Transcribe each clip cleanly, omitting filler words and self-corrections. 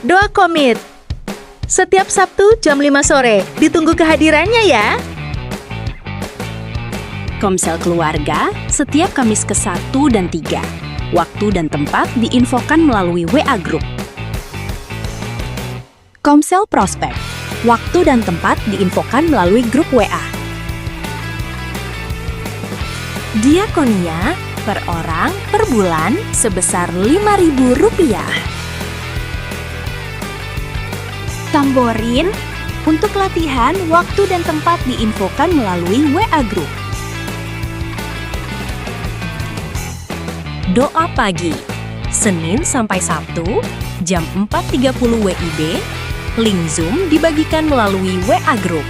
Doa Komit. Setiap Sabtu jam 5 sore. Ditunggu kehadirannya ya. Komsel Keluarga setiap Kamis ke-1 dan 3. Waktu dan tempat diinfokan melalui WA Group. Komsel Prospek. Waktu dan tempat diinfokan melalui grup WA. Diakonia per orang per bulan sebesar Rp5.000. Tamborin untuk latihan waktu dan tempat diinfokan melalui WA Group. Doa pagi, Senin sampai Sabtu, jam 4.30 WIB, link Zoom dibagikan melalui WA Group.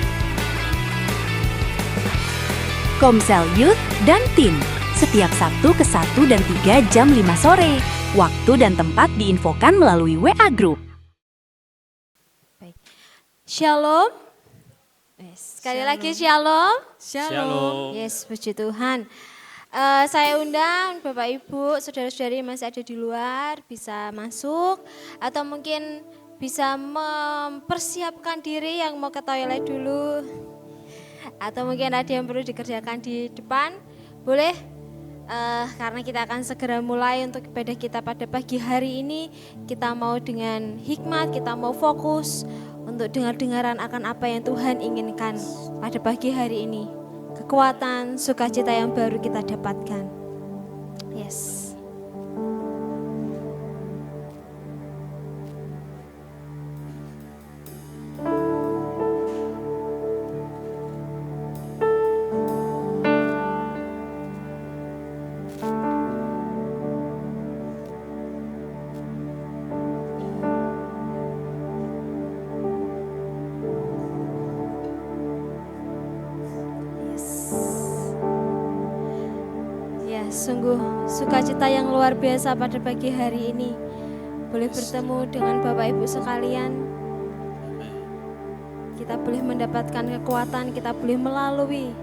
Komsel Youth dan Teen, setiap Sabtu ke-1 dan 3 jam 5 sore. Waktu dan tempat diinfokan melalui WA Group. Baik. Shalom. Sekali lagi shalom. Shalom. Yes, puji Tuhan. Saya undang Bapak Ibu, saudara-saudari yang masih ada di luar bisa masuk atau mungkin bisa mempersiapkan diri yang mau ke toilet dulu atau mungkin ada yang perlu dikerjakan di depan, boleh karena kita akan segera mulai untuk ibadah kita pada pagi hari ini. Kita mau dengan hikmat, kita mau fokus untuk dengar-dengaran akan apa yang Tuhan inginkan pada pagi hari ini. Kekuatan, sukacita yang baru kita dapatkan. Yes. Sungguh sukacita yang luar biasa pada pagi hari ini. Boleh bertemu dengan Bapak Ibu sekalian. Kita boleh mendapatkan kekuatan, kita boleh melalui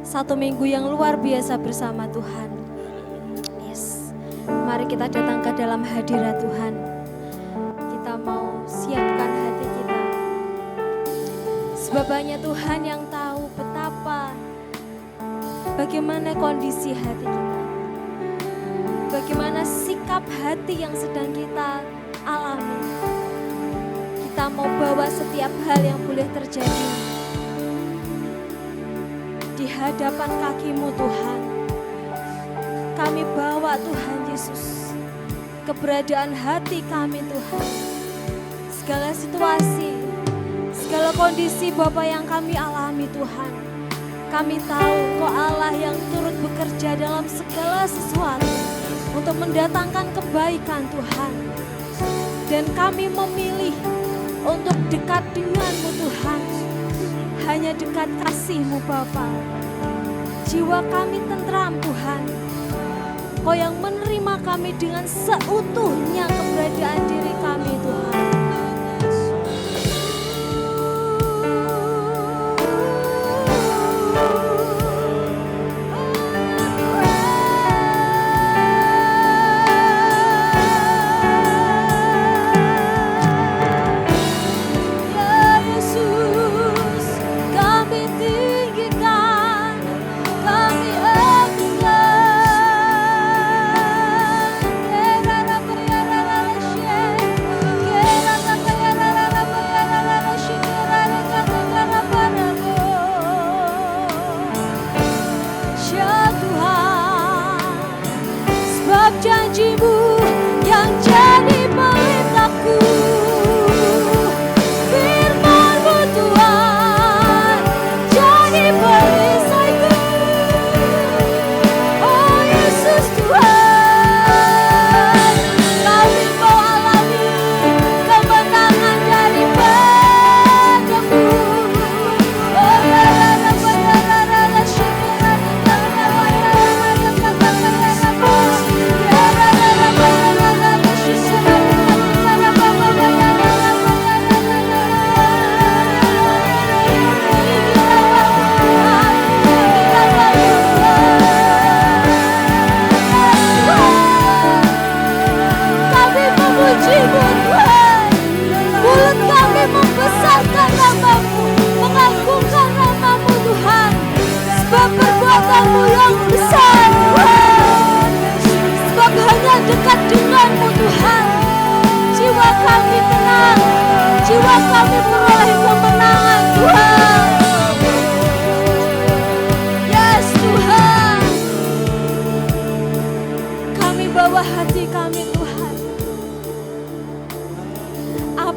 satu minggu yang luar biasa bersama Tuhan. Yes. Mari kita datang ke dalam hadirat Tuhan. Kita mau siapkan hati kita. Sebab hanya Tuhan yang tahu betapa bagaimana kondisi hati kita. Bagaimana sikap hati yang sedang kita alami. Kita mau bawa setiap hal yang boleh terjadi di hadapan kaki-Mu Tuhan. Kami bawa Tuhan Yesus, keberadaan hati kami Tuhan. Segala situasi, segala kondisi Bapa yang kami alami Tuhan. Kami tahu Engkau Allah yang turut bekerja dalam segala sesuatu untuk mendatangkan kebaikan Tuhan. Dan kami memilih untuk dekat dengan-Mu Tuhan. Hanya dekat kasih-Mu Bapa. Jiwa kami tentram Tuhan. Kau yang menerima kami dengan seutuhnya keberadaan diri kami Tuhan. Yeah.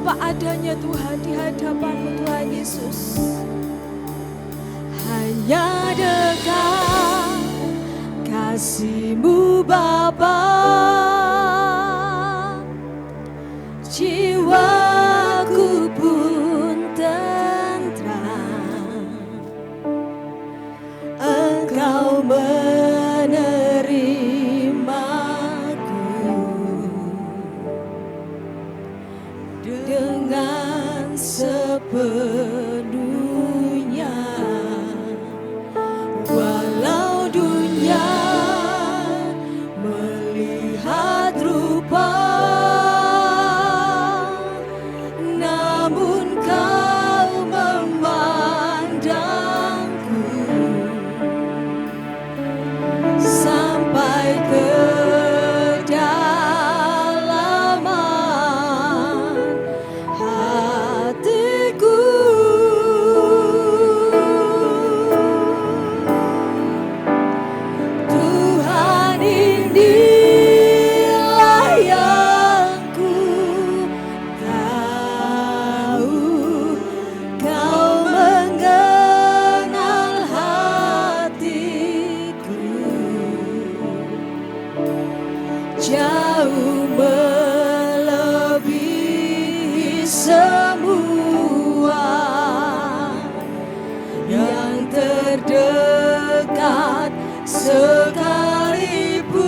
apa adanya Tuhan di hadapan-Mu Tuhan Yesus. Hanya dekat kasih-Mu Bapa, jiwaku pun tentram. Engkau menerimaku dengan sepenuhnya. Walau dunia melihat rupa, namun Kau memandangku sampai kedalaman hatiku. Tuhan, inilah yang ku tahu, Kau mengenal hatiku jauh melebihi semua yang terdekat sekalipun.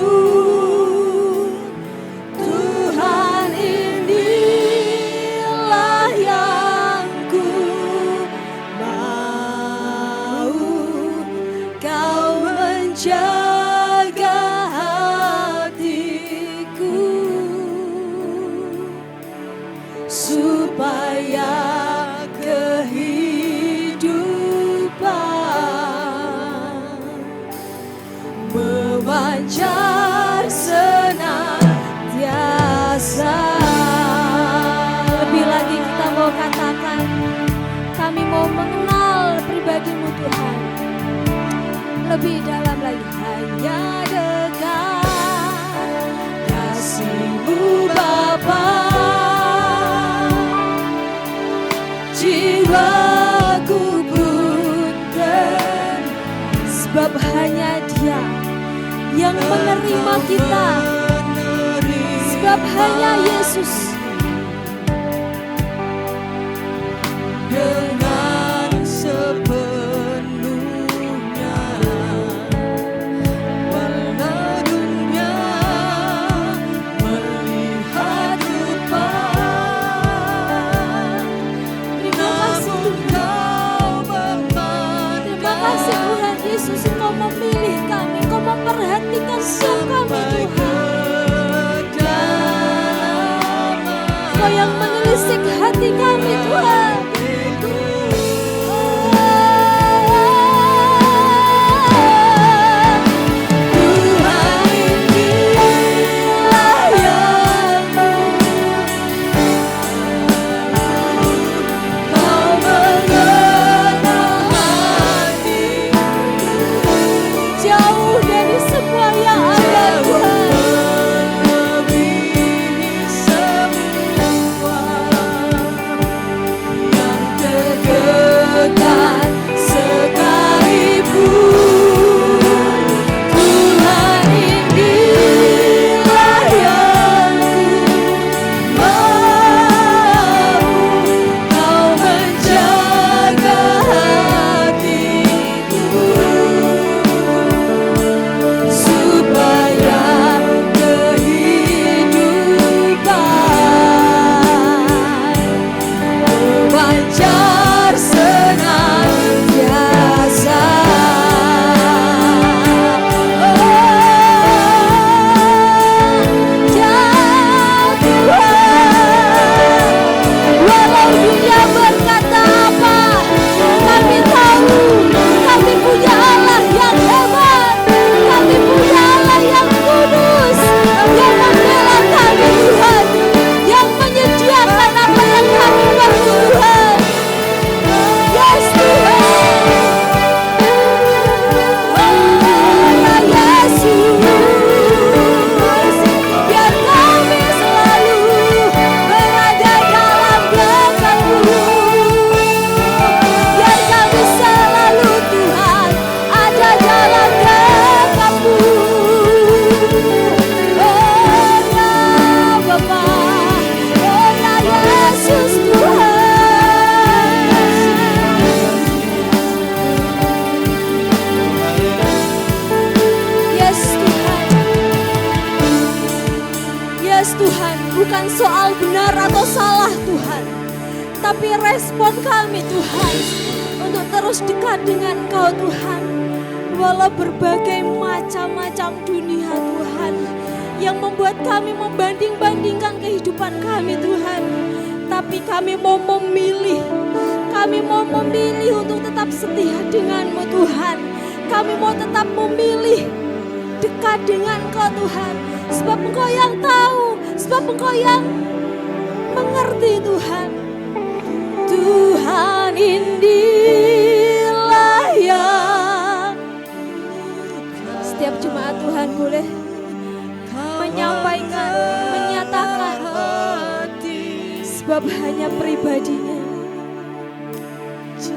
Tuhan, inilah yang ku mau, Kau menjaga hatiku supaya kehidupan memancar senantiasa. Lebih lagi kita mau katakan, kami mau mengenal pribadi-Mu Tuhan lebih dalam lagi. Hanya dekat kasih-Mu Bapa, jiwaku pun sebab hanya Dia yang menerima kita, sebab hanya Yesus dengan sepenuhnya. Walau dunia melihat rupa, terima kasih Tuhan Yesus, Engkau memilih kami, Engkau memperhatikan setiap kami Tuhan. Engkau yang menelisik hati kami Tuhan. Engkau benar atau salah Tuhan. Tapi respon kami Tuhan untuk terus dekat dengan Engkau Tuhan. Walau berbagai macam-macam dunia Tuhan yang membuat kami membanding-bandingkan kehidupan kami Tuhan. Tapi kami mau memilih untuk tetap setia dengan-Mu Tuhan. Kami mau tetap memilih dekat dengan Engkau Tuhan. Sebab Engkau yang tahu, sebab Engkau yang mengerti Tuhan. Tuhan inilah yang setiap jemaat Tuhan boleh menyampaikan, menyatakan, sebab hanya pribadinya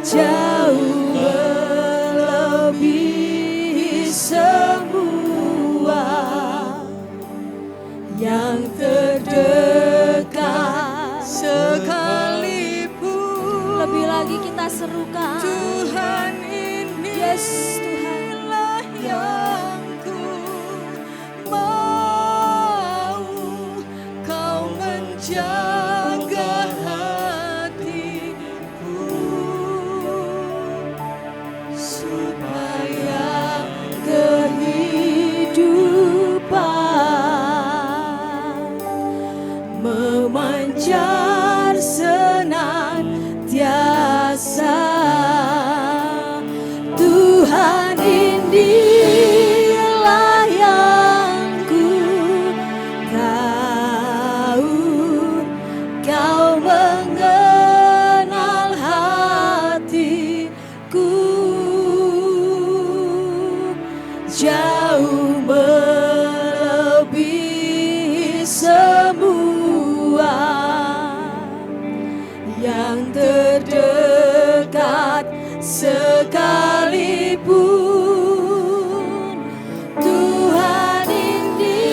jauh melebihi semua yang terdekat sekalipun. Lebih lagi kita serukan Tuhan ini, yes Tuhan yang ku mau, Kau menjaga hatiku supaya kehidupan memancar senantiasa. Tuhan inilah yang ku tahu, Kau mengenal hatiku jauh melebihi semua yang terdekat sekalipun. Tuhan inilah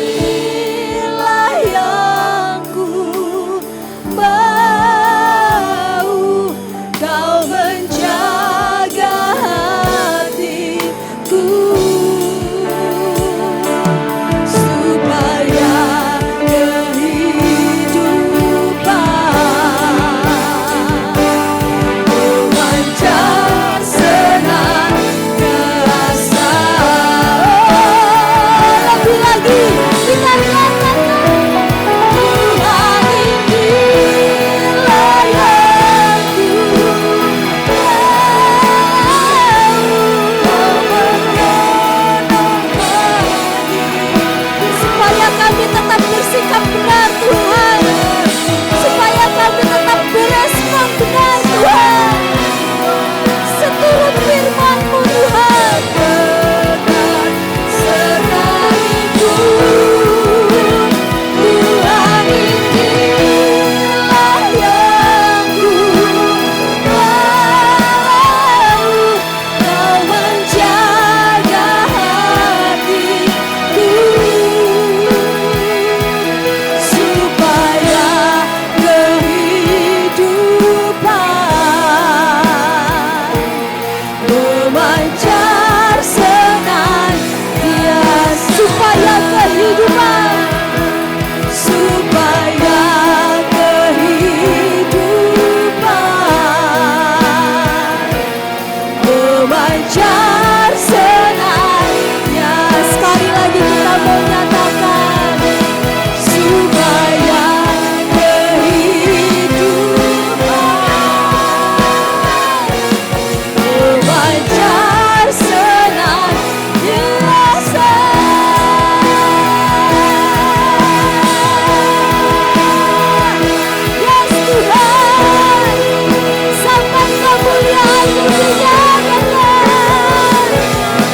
yang ku mau, Kau menjaga hatiku supaya kehidupan memancar senantiasa. Lebih lagi kita katakan, Tuhan inilah yang ku supaya kami tetap bersikap benar Tuhan, supaya kami tetap berespon benar Tuhan, seturut firman-Mu Tuhan. Sekalipun Tuhan inilah yang ku mau, Kau menjaga hatiku supaya kehidupan memancar senantiasa. Supaya kehidupan memancar senantiasa. Sekali lagi kita mau nyatakan, supaya kehidupan memancar senantiasa. Yes Tuhan, sampai kemuliaan-Mu dinyatakan.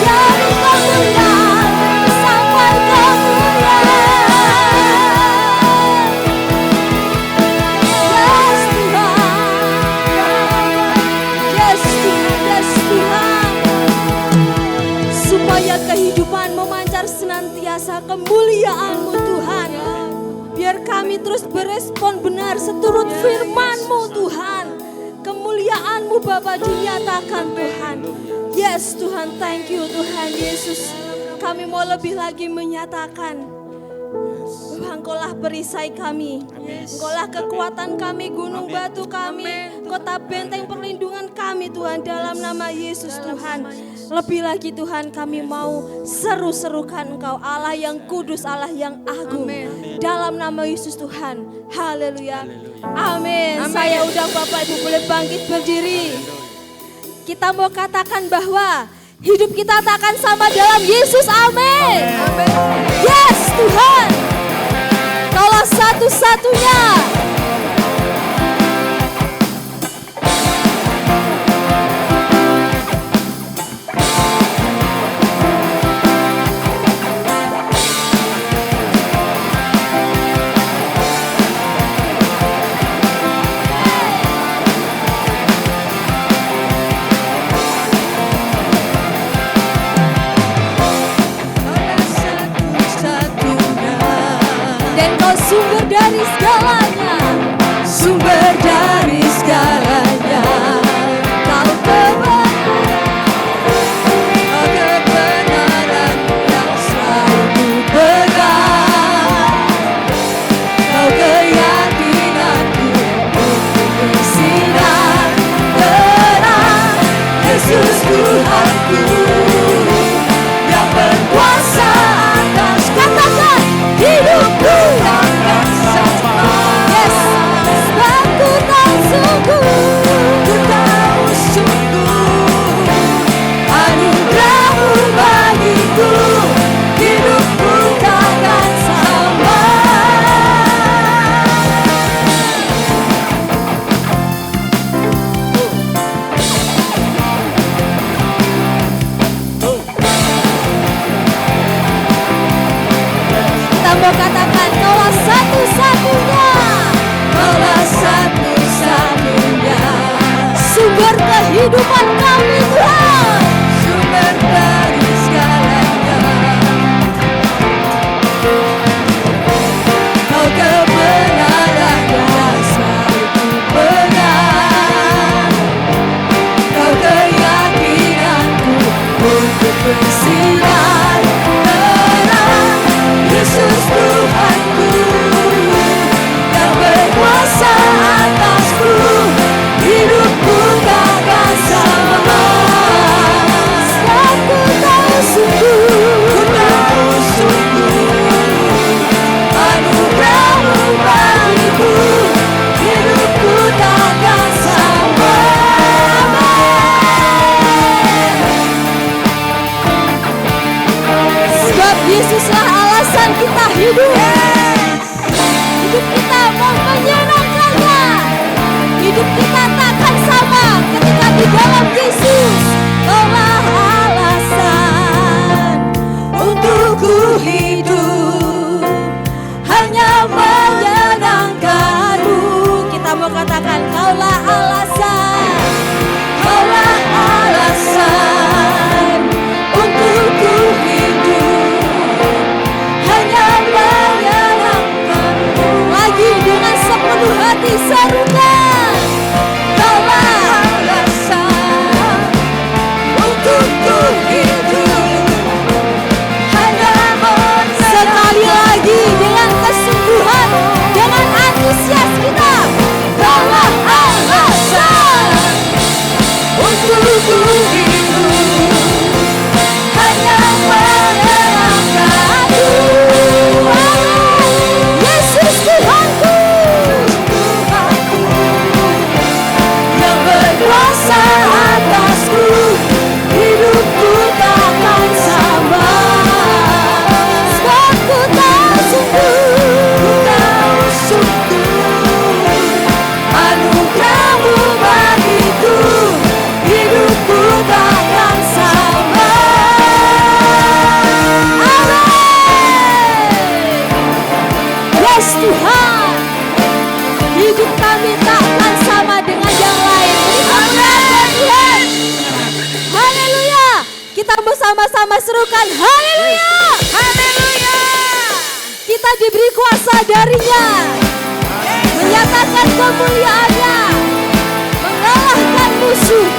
Dari kemuliaan sampai kemuliaan. Yes Tuhan, yes Tuhan, yes Tuhan. Supaya kehidupan memancar senantiasa kemuliaan-Mu Tuhan. Biar kami terus berespon benar seturut firman-Mu Tuhan. Kemuliaan-Mu Bapa dinyatakan Tuhan. Yes Tuhan, thank you Tuhan Yesus. Kami mau lebih lagi menyatakan Bahwa Engkaulah perisai kami, Engkaulah kekuatan kami, gunung batu kami, kota benteng perlindungan kami Tuhan, dalam nama Yesus Tuhan. Lebih lagi Tuhan, kami mau seru-serukan Engkau, Allah yang kudus, Allah yang agung, dalam nama Yesus Tuhan. Haleluya. Amin. Saya undang Bapak Ibu boleh bangkit berdiri. Kita mau katakan bahwa hidup kita tak akan sama dalam Yesus. Amin. Yes Tuhan, Kaulah satu-satunya. Sumber dari segalanya, sumber dari segalanya. Kau kebenaran yang selalu pegang. Kau keyakinanku untuk bersinar terang. Yesus Tuhanku yang berkuasa atas, katakan hidupku. Yes, sebab ku tahu sungguh anugerah-Mu bagiku, hidupku takkan sama. Kita mau katakan Kaulah satu-satunya, Kaulah satu-satunya, sumber kehidupan kami Tuhan, sumber dari segalanya. Kau kebenaran yang selalu ku pegang. Kau keyakinanku untuk bersinar terang. Yesus Tuhanku yang berkuasa atasku, hidupku takkan sama. Sebab ku tahu sungguh anugerah-Mu bagiku, hidupku takkan sama. Sebab Yesuslah alasan kita hidup. Hidup kita mau menyenangkannya. Hidup kita takkan sama ketika di dalam Yesus. Kaulah alasan untuk ku hidup, hanya menyenangkan-Mu. Kita mau katakan Kaulah alasan, Kaulah alasan untuk ku hidup, hanya menyenangkan-Mu. Lagi dengan sepenuh hati serukan, Kaulah alasan untuk ku hidup, hanya menyenangkan-Mu. Sekali lagi dengan kesungguhan, dengan antusias kita, Kaulah alasan untuk ku hidup, hanya menyenangkan-Mu. Yesus Tuhanku yang berkuasa atasku, hidupku takkan sama. Sebab ku tahu sungguh anugerah-Mu bagiku, hidupku takkan sama. Amin. Yes Tuhan, hidup kami takkan sama dengan yang lain. Amin Tuhan. Haleluya. Kita mau sama-sama serukan haleluya. Haleluya. Kita diberi kuasa dari-Nya, menyatakan kemuliaan-Nya, mengalahkan musuh,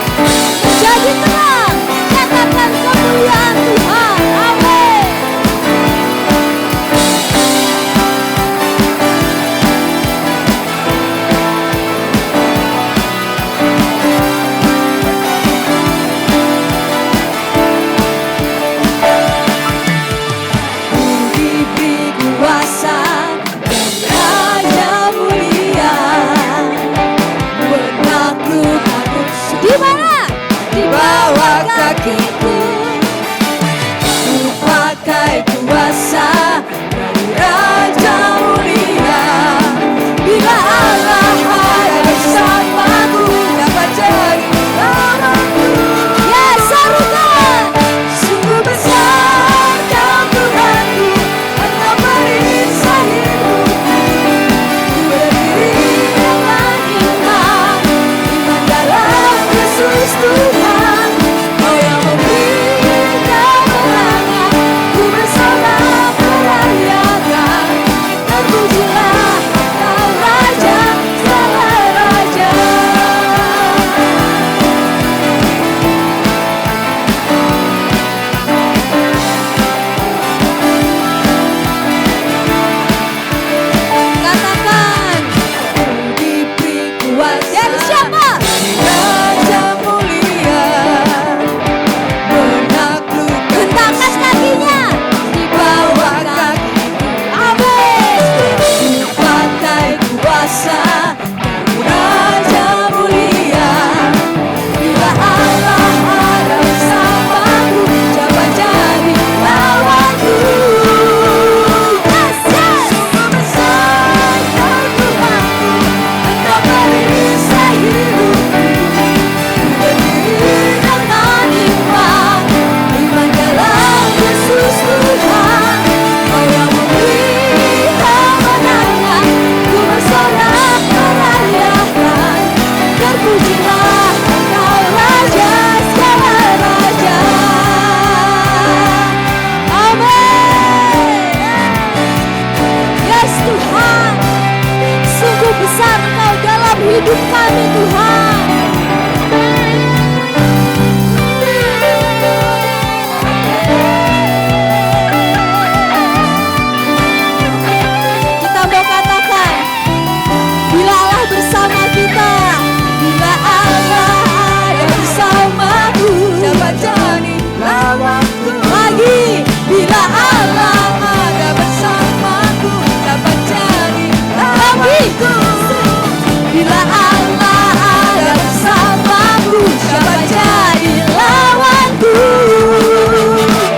menjadi terang, nyatakan kemuliaan Tuhan. Amin. hidup kami Tuhan. Kita mau katakan, bila Allah bersama kita, bila Allah ada bersamaku, dapat jadi lawanku. Lagi, bila Allah ada bersamaku, dapat jadi lawanku. Bila Allah ada bersamaku, dapat jadi lawanku.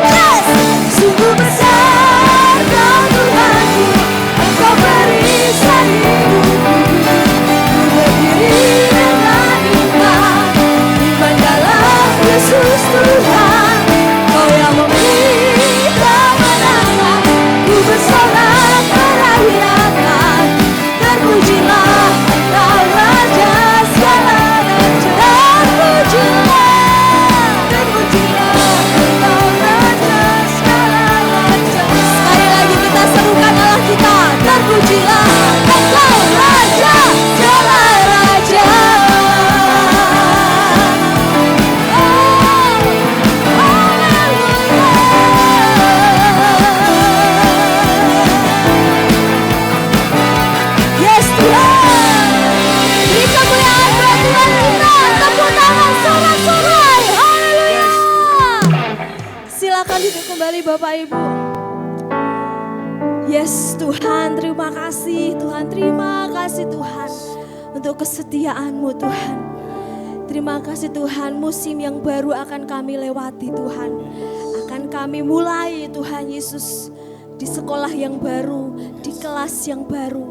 Yes! Sungguh besar kau Tuhanku, Engkau perisai hidupku. Ku berdiri dengan iman, iman dalam Yesus Tuhan. Kau yang memberi kemenangan, ku bersorak merayakan. Terpujilah Engkau Raja segala raja. Terpujilah Engkau Raja segala raja. Sekali lagi kita serukan Allah kita. Terpujilah Engkau Raja segala raja. Yes Tuhan, beri kemuliaan buat Tuhan kita. Tepuk tangan sorak-sorai. Haleluya. Silakan duduk kembali Bapak Ibu. Yes Tuhan, terima kasih Tuhan, terima kasih Tuhan untuk kesetiaan-Mu Tuhan. Terima kasih Tuhan, musim yang baru akan kami lewati Tuhan. Akan kami mulai Tuhan Yesus di sekolah yang baru, di kelas yang baru,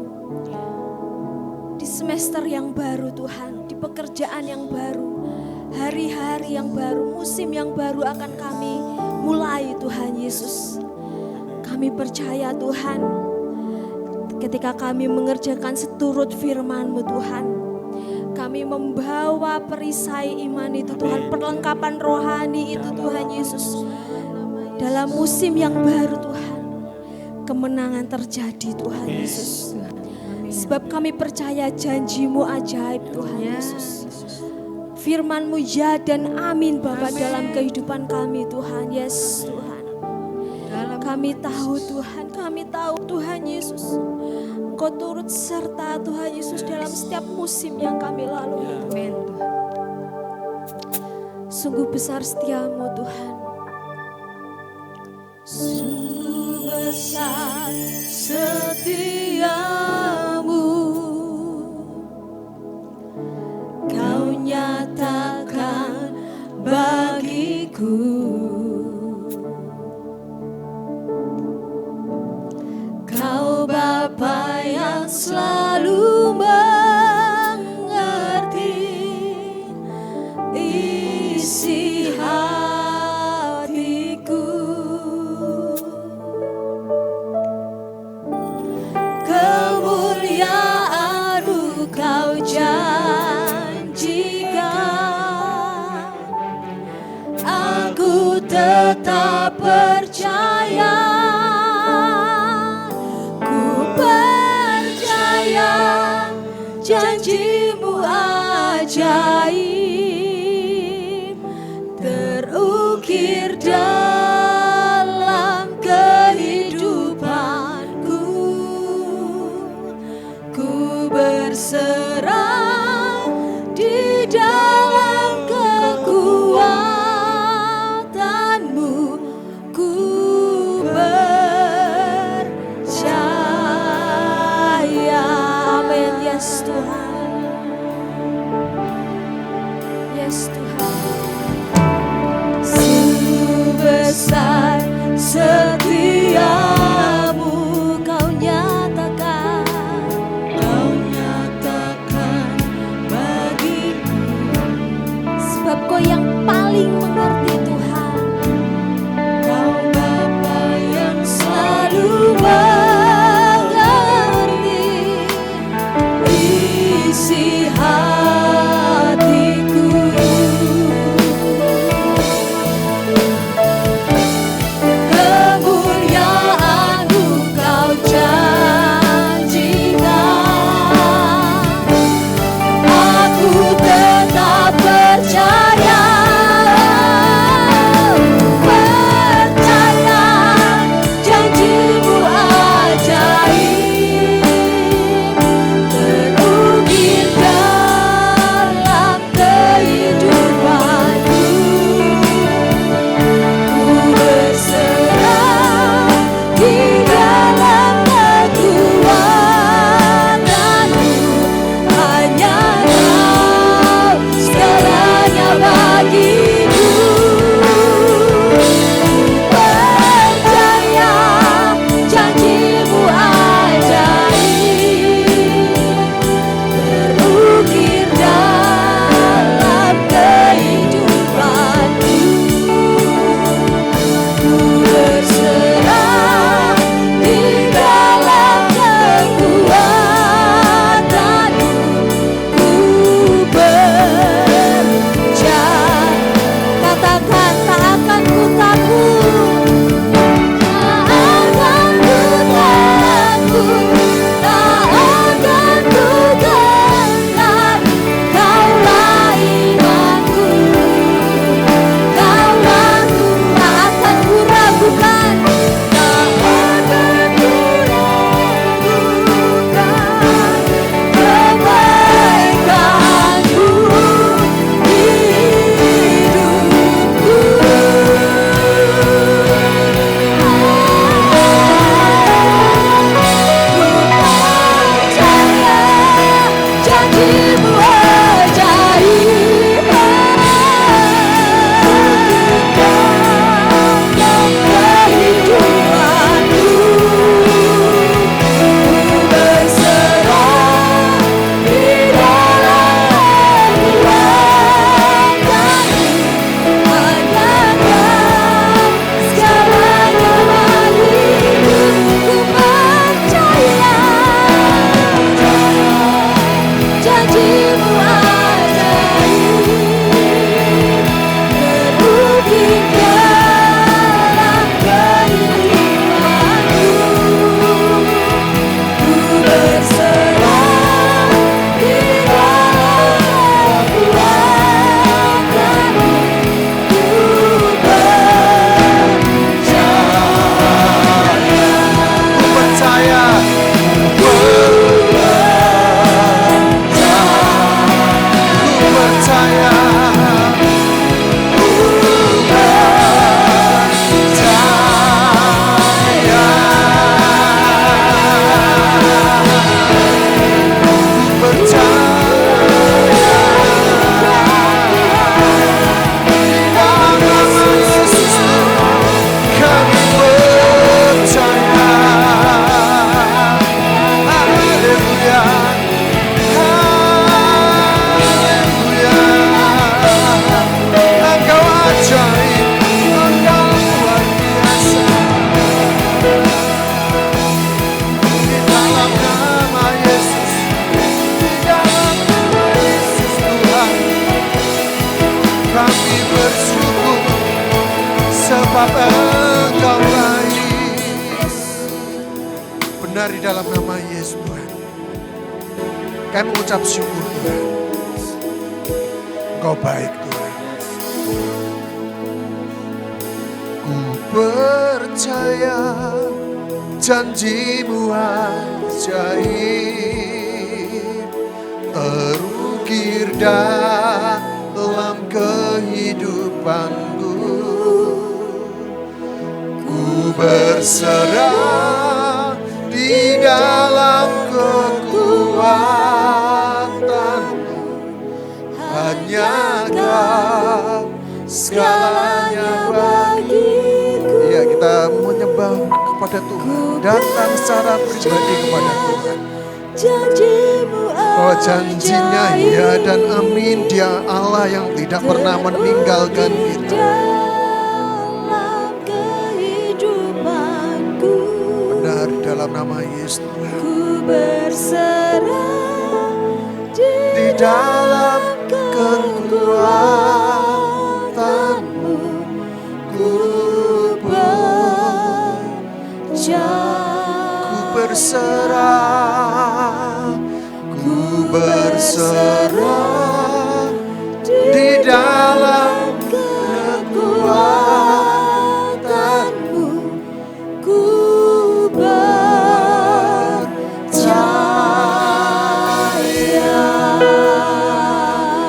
di semester yang baru Tuhan, di pekerjaan yang baru, hari-hari yang baru, musim yang baru akan kami mulai Tuhan Yesus. Kami percaya Tuhan, ketika kami mengerjakan seturut firman-Mu Tuhan, kami membawa perisai iman itu Tuhan, perlengkapan rohani itu Tuhan Yesus. Dalam musim yang baru Tuhan, kemenangan terjadi Tuhan Yesus. Sebab kami percaya janji-Mu ajaib Tuhan Yesus. Firman-Mu ya dan amin Bapa dalam kehidupan kami Tuhan. Yes Tuhan. Kami tahu Tuhan, kami tahu Tuhan Yesus, Engkau turut serta Tuhan Yesus dalam setiap musim yang kami lalui Tuhan. Sungguh besar setia-Mu Tuhan. Sungguh besar setia-Mu, Kau nyatakan bagiku. Kau Bapa yang selalu mengerti isi hatiku. Kemuliaan-Mu Kau janjikan, aku tetap percaya. Janji-Mu ajaib terukir dalam kehidupanku. Ku berserah di dalam kekuatan-Mu. Ku percaya. Amin. Yes Tuhan. Yes Tuhan. Sungguh besar setia-Mu, Kau nyatakan bagiku. Sebab Kau yang paling mengerti Tuhan. Kau Bapa yang selalu mengerti isi hatiku. Kemuliaan-Mu Kau janjikan, janjimu ajaib, terukir dalam kehidupanku. Ku berserah di dalam kuasa-Mu. Ku percaya. Sebab Engkau baik. Benar di dalam nama Yesus Tuhan. Kami mengucap syukur Tuhan. Engkau baik Tuhan. Ku percaya janji-Mu ajaib, terukir dalam kehidupanku. Ku berserah di dalam kekuatan-Mu. Hanya Kau segalanya bagiku. Ya, kita menyembah kepada Tuhan, datang secara pribadi kepada Tuhan. Oh, janjinya ya dan amin. Dia Allah yang tidak pernah meninggalkan kita. Benar dalam nama Yesus Tuhan. Ku berserah Di dalam kekuatan-Mu. Ku berserah. Ku berserah di dalam kekuatan-Mu. Ku percaya.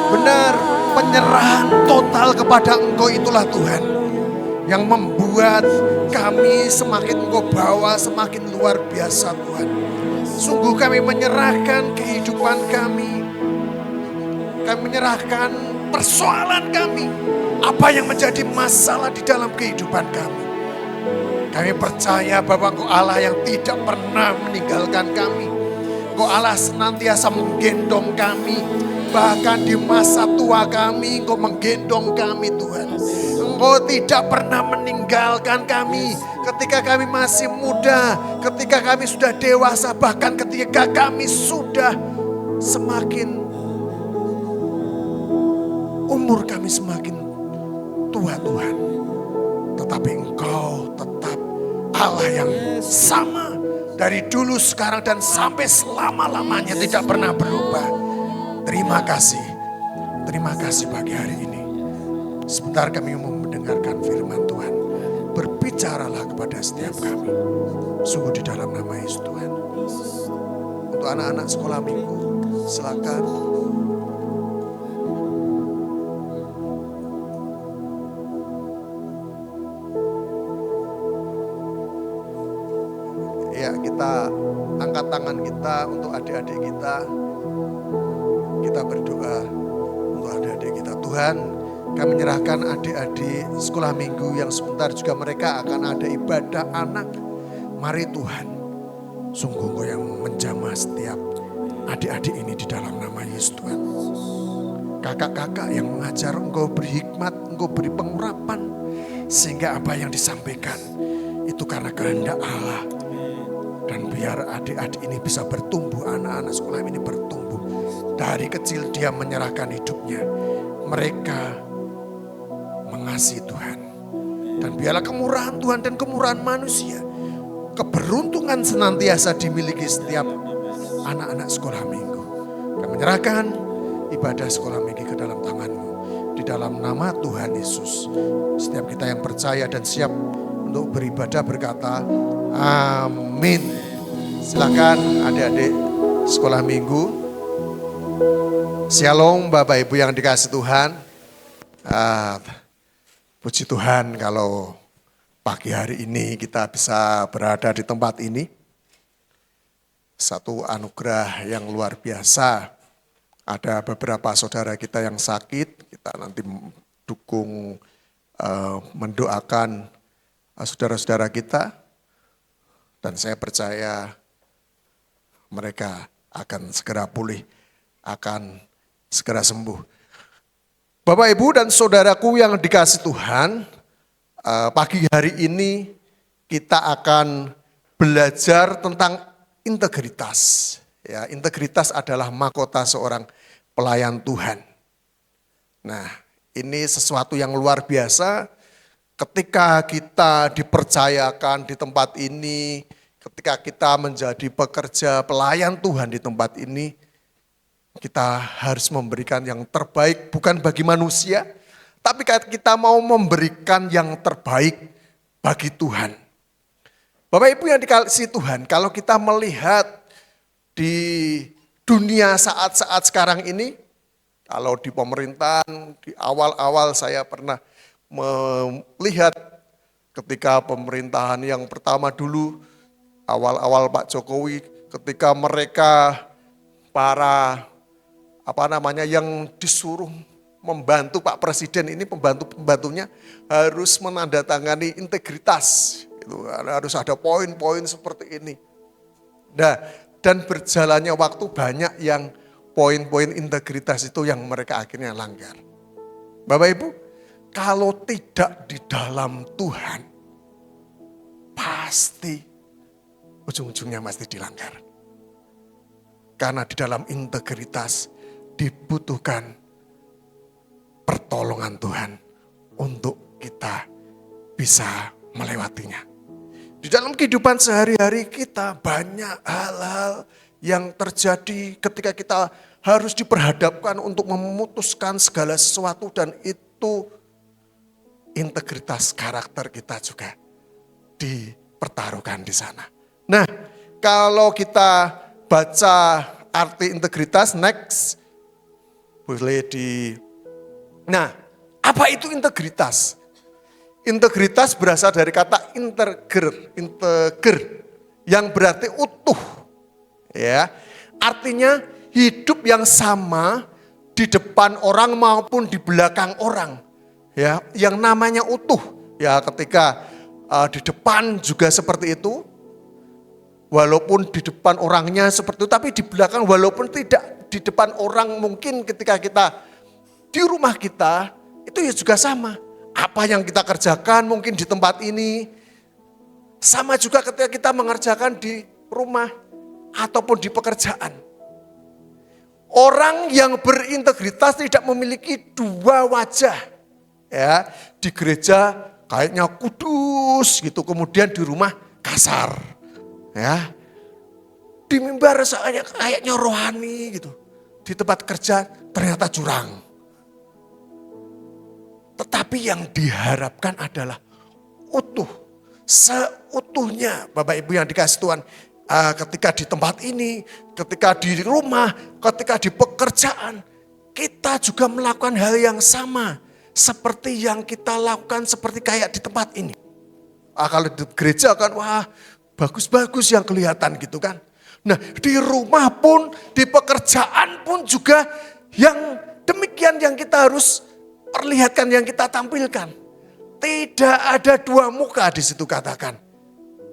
Benar, penyerahan total kepada Engkau itulah Tuhan yang membuat kami semakin Engkau bawa semakin luar biasa Tuhan. Sungguh kami menyerahkan kehidupan kami. Kami menyerahkan persoalan kami. Apa yang menjadi masalah di dalam kehidupan kami. Kami percaya bahwa Engkau Allah yang tidak pernah meninggalkan kami. Engkau Allah senantiasa menggendong kami. Bahkan di masa tua kami Engkau menggendong kami Tuhan. Engkau tidak pernah meninggalkan kami ketika kami masih muda, ketika kami sudah dewasa, bahkan ketika kami sudah semakin umur kami semakin tua Tuhan. Tetapi Engkau tetap Allah yang sama dari dulu, sekarang, dan sampai selama-lamanya tidak pernah berubah. Terima kasih pagi hari ini. Sebentar kami mau mendengarkan firman Tuhan. Berbicaralah kepada setiap kami. Sungguh di dalam nama Yesus Tuhan. Untuk anak-anak sekolah minggu, silakan. Ya, kita angkat tangan kita untuk adik-adik kita. Kita berdoa untuk adik-adik kita. Tuhan, kami menyerahkan adik-adik sekolah minggu yang sebentar juga mereka akan ada ibadah anak. Mari Tuhan, sungguh Engkau yang menjamah setiap adik-adik ini di dalam nama Yesus Tuhan. Kakak-kakak yang mengajar, Engkau beri hikmat, Engkau beri pengurapan. Sehingga apa yang disampaikan itu karena kehendak Allah. Dan biar adik-adik ini bisa bertumbuh, anak-anak sekolah ini bertumbuh Dari kecil dia menyerahkan hidupnya. Mereka mengasihi Tuhan. Dan biarlah kemurahan Tuhan dan kemurahan manusia, keberuntungan senantiasa dimiliki setiap anak-anak sekolah minggu. Kami menyerahkan ibadah sekolah minggu ke dalam tangan-Mu. Di dalam nama Tuhan Yesus. Setiap kita yang percaya dan siap untuk beribadah berkata, amin. Silakan adik-adik sekolah minggu. Shalom Bapak Ibu yang dikasihi Tuhan. Puji Tuhan kalau pagi hari ini kita bisa berada di tempat ini. Satu anugerah yang luar biasa. Ada beberapa saudara kita yang sakit, kita nanti dukung, mendoakan saudara-saudara kita. Dan saya percaya mereka akan segera pulih, akan segera sembuh. Bapak, Ibu, dan saudaraku yang dikasihi Tuhan, pagi hari ini kita akan belajar tentang integritas. Ya, integritas adalah mahkota seorang pelayan Tuhan. Nah, ini sesuatu yang luar biasa ketika kita dipercayakan di tempat ini, ketika kita menjadi pekerja pelayan Tuhan di tempat ini, kita harus memberikan yang terbaik bukan bagi manusia, tapi kita mau memberikan yang terbaik bagi Tuhan. Bapak Ibu yang dikasihi Tuhan, kalau kita melihat di dunia saat-saat sekarang ini, kalau di pemerintahan, di awal-awal saya pernah melihat ketika pemerintahan yang pertama dulu, awal-awal Pak Jokowi, ketika mereka para yang disuruh membantu Pak Presiden ini, pembantunya harus menandatangani integritas. Itu harus ada poin-poin seperti ini. Nah, dan berjalannya waktu banyak yang poin-poin integritas itu yang mereka akhirnya langgar. Bapak Ibu, kalau tidak di dalam Tuhan, pasti ujung-ujungnya pasti dilanggar. Karena di dalam integritas dibutuhkan pertolongan Tuhan untuk kita bisa melewatinya. Di dalam kehidupan sehari-hari kita banyak hal-hal yang terjadi ketika kita harus diperhadapkan untuk memutuskan segala sesuatu, dan itu integritas karakter kita juga dipertaruhkan di sana. Nah, kalau kita baca arti integritas, next. Boleh Nah, apa itu integritas? Integritas berasal dari kata integer, yang berarti utuh. Ya, artinya hidup yang sama di depan orang maupun di belakang orang. Ya, yang namanya utuh. Ya, ketika di depan juga seperti itu. Walaupun di depan orangnya seperti itu, tapi di belakang walaupun tidak di depan orang, mungkin ketika kita di rumah kita, itu ya juga sama. Apa yang kita kerjakan mungkin di tempat ini, sama juga ketika kita mengerjakan di rumah ataupun di pekerjaan. Orang yang berintegritas tidak memiliki dua wajah. Ya, di gereja kayaknya kudus gitu, kemudian di rumah kasar. Ya, di mimbar kayaknya rohani gitu. Di tempat kerja ternyata curang. Tetapi yang diharapkan adalah utuh. Seutuhnya Bapak Ibu yang dikasihi Tuhan. Ketika di tempat ini, ketika di rumah, ketika di pekerjaan. Kita juga melakukan hal yang sama. Seperti yang kita lakukan seperti kayak di tempat ini. Kalau di gereja kan wah, bagus-bagus yang kelihatan gitu kan. Nah, di rumah pun, di pekerjaan pun juga yang demikian yang kita harus perlihatkan, yang kita tampilkan. Tidak ada dua muka di situ katakan.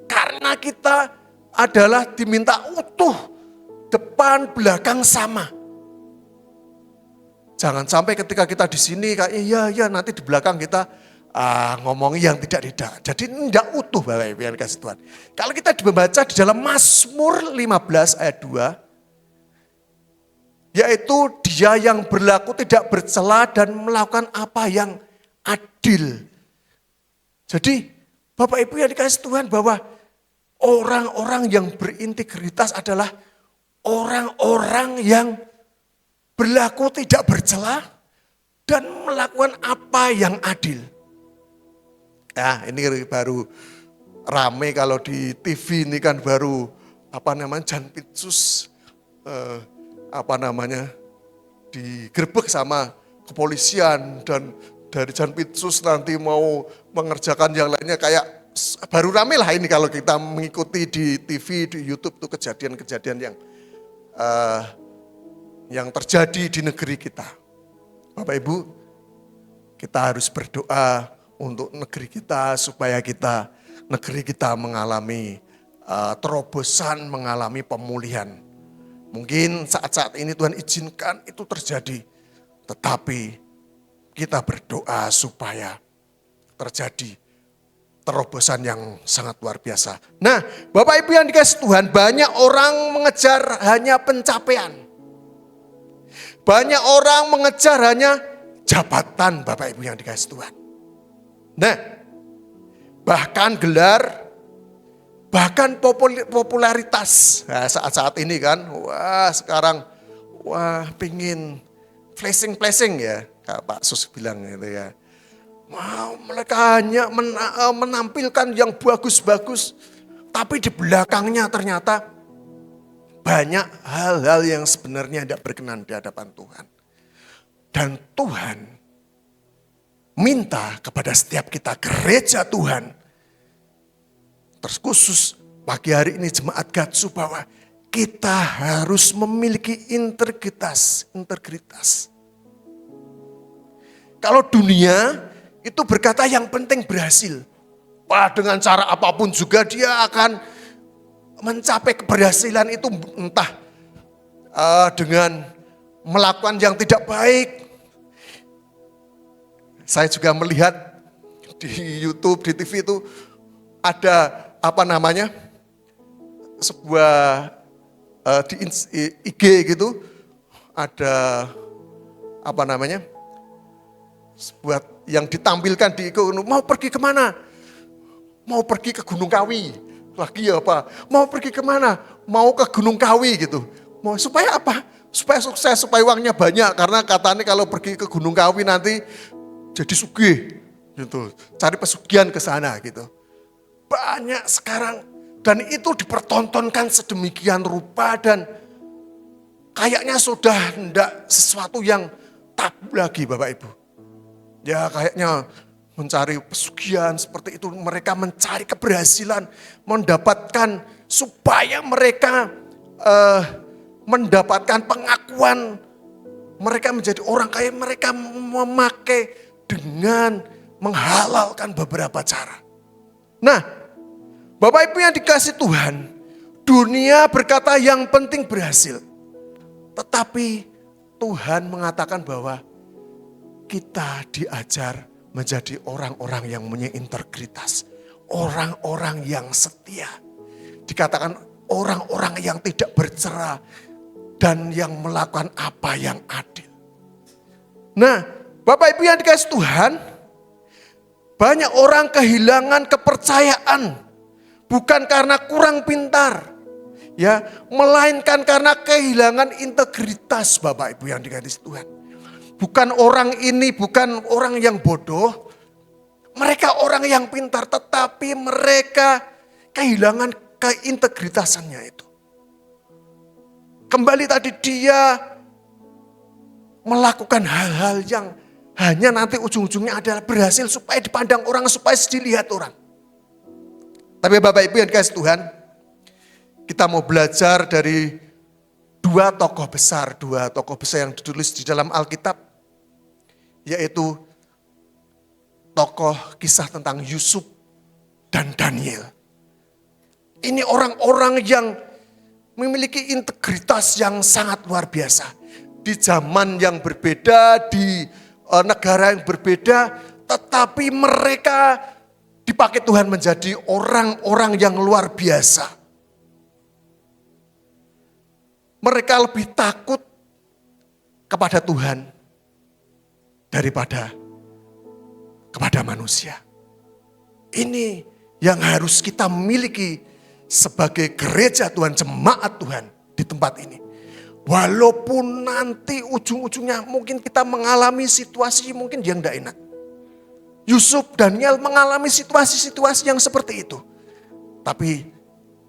Karena kita adalah diminta utuh, depan belakang sama. Jangan sampai ketika kita di sini kayak iya nanti di belakang kita ngomong yang tidak. Jadi tidak utuh Bapak Ibu yang dikasihi Tuhan. Kalau kita membaca di dalam Mazmur 15 ayat 2. Yaitu dia yang berlaku tidak bercela dan melakukan apa yang adil. Jadi Bapak Ibu yang dikasih Tuhan, bahwa orang-orang yang berintegritas adalah orang-orang yang berlaku tidak bercela dan melakukan apa yang adil. Nah, ini baru rame kalau di TV ini kan baru Jan Pitsus digerebek sama kepolisian, dan dari Jan Pitsus nanti mau mengerjakan yang lainnya, kayak baru rame lah ini kalau kita mengikuti di TV, di YouTube tuh kejadian-kejadian yang terjadi di negeri kita. Bapak Ibu, kita harus berdoa untuk negeri kita supaya negeri kita mengalami terobosan, mengalami pemulihan. Mungkin saat-saat ini Tuhan izinkan itu terjadi, tetapi kita berdoa supaya terjadi terobosan yang sangat luar biasa. Nah, Bapak Ibu yang dikasih Tuhan, banyak orang mengejar hanya pencapaian. Banyak orang mengejar hanya jabatan, Bapak Ibu yang dikasih Tuhan. Nah, bahkan gelar, bahkan popularitas. Nah, saat-saat ini kan, sekarang pingin flashing ya, Pak Sus bilang gitu ya. Mereka hanya menampilkan yang bagus-bagus, tapi di belakangnya ternyata banyak hal-hal yang sebenarnya tidak berkenan di hadapan Tuhan. Dan Tuhan minta kepada setiap kita gereja Tuhan, terkhusus pagi hari ini jemaat Gatsu, bahwa kita harus memiliki integritas. Kalau dunia itu berkata yang penting berhasil, dengan cara apapun juga dia akan mencapai keberhasilan itu, entah dengan melakukan yang tidak baik. Saya juga melihat di YouTube, di TV itu ada sebuah di IG gitu, ada sebuah yang ditampilkan di IG, mau pergi kemana? Mau pergi ke Gunung Kawi. Lagi apa? Mau pergi kemana? Mau ke Gunung Kawi gitu. Mau supaya apa? Supaya sukses, supaya uangnya banyak. Karena katanya kalau pergi ke Gunung Kawi nanti jadi sugih gitu. Cari pesugihan ke sana gitu. Banyak sekarang, dan itu dipertontonkan sedemikian rupa, dan kayaknya sudah tidak sesuatu yang tabu lagi, Bapak Ibu. Ya kayaknya mencari pesugihan seperti itu, mereka mencari keberhasilan, mendapatkan supaya mereka mendapatkan pengakuan, mereka menjadi orang kaya, mereka memakai dengan menghalalkan beberapa cara. Nah, Bapak Ibu yang dikasih Tuhan, dunia berkata yang penting berhasil. Tetapi Tuhan mengatakan bahwa kita diajar menjadi orang-orang yang punya integritas, orang-orang yang setia. Dikatakan orang-orang yang tidak bercela dan yang melakukan apa yang adil. Nah, Bapak Ibu yang dikasih Tuhan, banyak orang kehilangan kepercayaan bukan karena kurang pintar, ya, melainkan karena kehilangan integritas, Bapak Ibu yang dikasih Tuhan. Bukan orang ini, bukan orang yang bodoh, mereka orang yang pintar, tetapi mereka kehilangan keintegritasannya itu. Kembali tadi dia melakukan hal-hal yang hanya nanti ujung-ujungnya adalah berhasil supaya dipandang orang, supaya dilihat orang. Tapi Bapak Ibu yang dikasih Tuhan, kita mau belajar dari dua tokoh besar yang ditulis di dalam Alkitab, yaitu tokoh kisah tentang Yusuf dan Daniel. Ini orang-orang yang memiliki integritas yang sangat luar biasa. Di zaman yang berbeda, di negara yang berbeda, tetapi mereka dipakai Tuhan menjadi orang-orang yang luar biasa. Mereka lebih takut kepada Tuhan daripada kepada manusia. Ini yang harus kita miliki sebagai gereja Tuhan, jemaat Tuhan di tempat ini. Walaupun nanti ujung-ujungnya mungkin kita mengalami situasi mungkin yang tidak enak. Yusuf, Daniel mengalami situasi-situasi yang seperti itu. Tapi